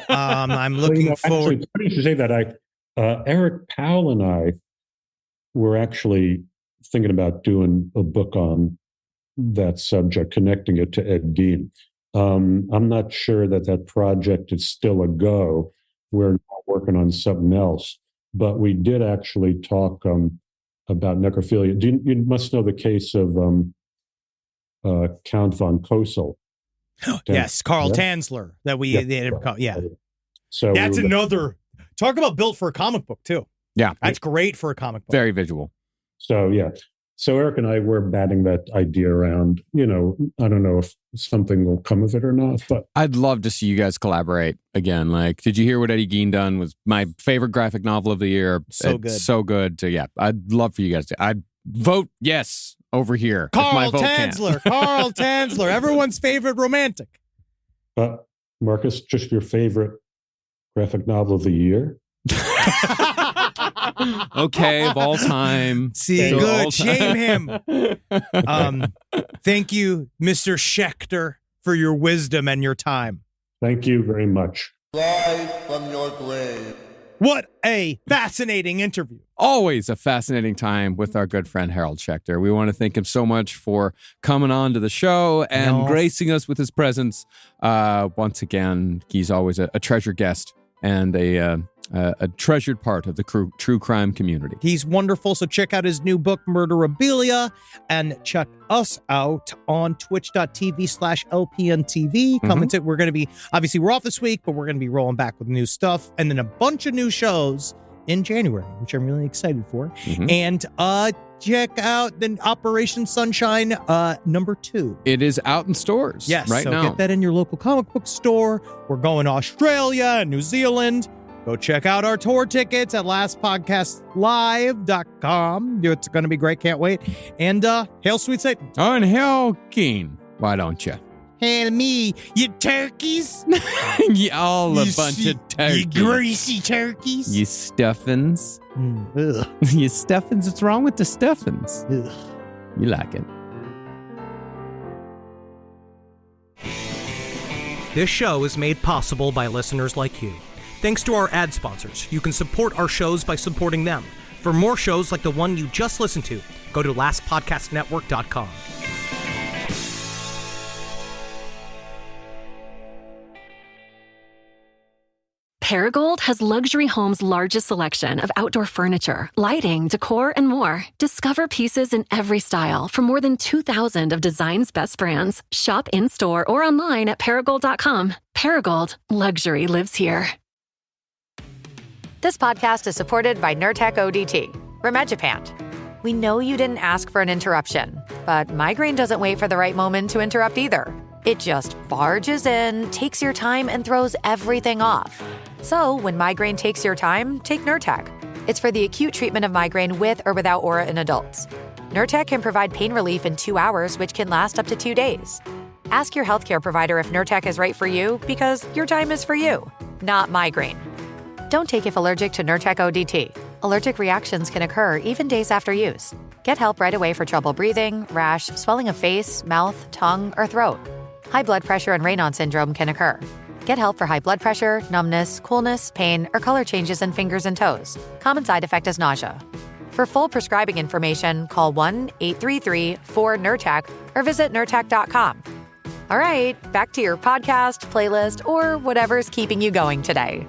[SPEAKER 8] I'm looking forward.
[SPEAKER 7] Actually, it's funny to say that. Eric Powell and I were actually thinking about doing a book on that subject, connecting it to Ed Gein. I'm not sure that project is still a go. We're working on something else, but we did actually talk about necrophilia. You must know the case of Count von Cosel.
[SPEAKER 8] Yes, Carl Tanzler that we So that's another talk about built for a comic book too.
[SPEAKER 5] Yeah,
[SPEAKER 8] that's great for a comic book.
[SPEAKER 5] Very visual.
[SPEAKER 7] So so Eric and I were batting that idea around. I don't know if something will come of it or not, but
[SPEAKER 5] I'd love to see you guys collaborate again. Like, did you hear what Eddie Gein done? Was my favorite graphic novel of the year.
[SPEAKER 8] So good.
[SPEAKER 5] So good. I'd love for you guys to. I'd vote yes over here.
[SPEAKER 8] Carl Tanzler, everyone's favorite romantic.
[SPEAKER 7] Marcus, just your favorite graphic novel of the year?
[SPEAKER 5] Okay, of all time.
[SPEAKER 8] See,
[SPEAKER 5] so
[SPEAKER 8] good. Shame him. Thank you, Mr. Schechter, for your wisdom and your time.
[SPEAKER 7] Thank you very much.
[SPEAKER 6] Live from your grave.
[SPEAKER 8] What a fascinating interview.
[SPEAKER 5] Always a fascinating time with our good friend Harold Schechter. We want to thank him so much for coming on to the show and gracing us with his presence. Once again, he's always a treasured guest and a treasured part of the true crime community.
[SPEAKER 8] He's wonderful. So check out his new book, Murderabilia, and check us out on twitch.tv/LPNTV. Comment. We're going to be, obviously we're off this week, but we're going to be rolling back with new stuff and then a bunch of new shows in January, which I'm really excited for. And check out the Operation Sunshine #2.
[SPEAKER 5] It is out in stores right now.
[SPEAKER 8] Get that in your local comic book store. We're going to Australia and New Zealand. Go check out our tour tickets at lastpodcastlive.com. It's going to be great. Can't wait. And hail Sweet Satan.
[SPEAKER 5] Oh, and hail Keen. Why don't you?
[SPEAKER 8] Hail me, you turkeys.
[SPEAKER 5] You all a bunch of turkeys.
[SPEAKER 8] You greasy turkeys.
[SPEAKER 5] You stuffins. You stuffins. What's wrong with the stuffins? You like it.
[SPEAKER 10] This show is made possible by listeners like you. Thanks to our ad sponsors, you can support our shows by supporting them. For more shows like the one you just listened to, go to lastpodcastnetwork.com.
[SPEAKER 11] Paragold has Luxury Homes' largest selection of outdoor furniture, lighting, decor, and more. Discover pieces in every style from more than 2,000 of design's best brands. Shop in-store or online at Paragold.com. Paragold, luxury lives here.
[SPEAKER 12] This podcast is supported by Nurtec ODT, Rimegepant. We know you didn't ask for an interruption, but migraine doesn't wait for the right moment to interrupt either. It just barges in, takes your time, and throws everything off. So when migraine takes your time, take Nurtec. It's for the acute treatment of migraine with or without aura in adults. Nurtec can provide pain relief in 2 hours, which can last up to 2 days. Ask your healthcare provider if Nurtec is right for you, because your time is for you, not migraine. Don't take if allergic to Nurtec ODT. Allergic reactions can occur even days after use. Get help right away for trouble breathing, rash, swelling of face, mouth, tongue, or throat. High blood pressure and Raynaud syndrome can occur. Get help for high blood pressure, numbness, coolness, pain, or color changes in fingers and toes. Common side effect is nausea. For full prescribing information, call 1-833-4-NURTEC or visit Nurtec.com. All right, back to your podcast, playlist, or whatever's keeping you going today.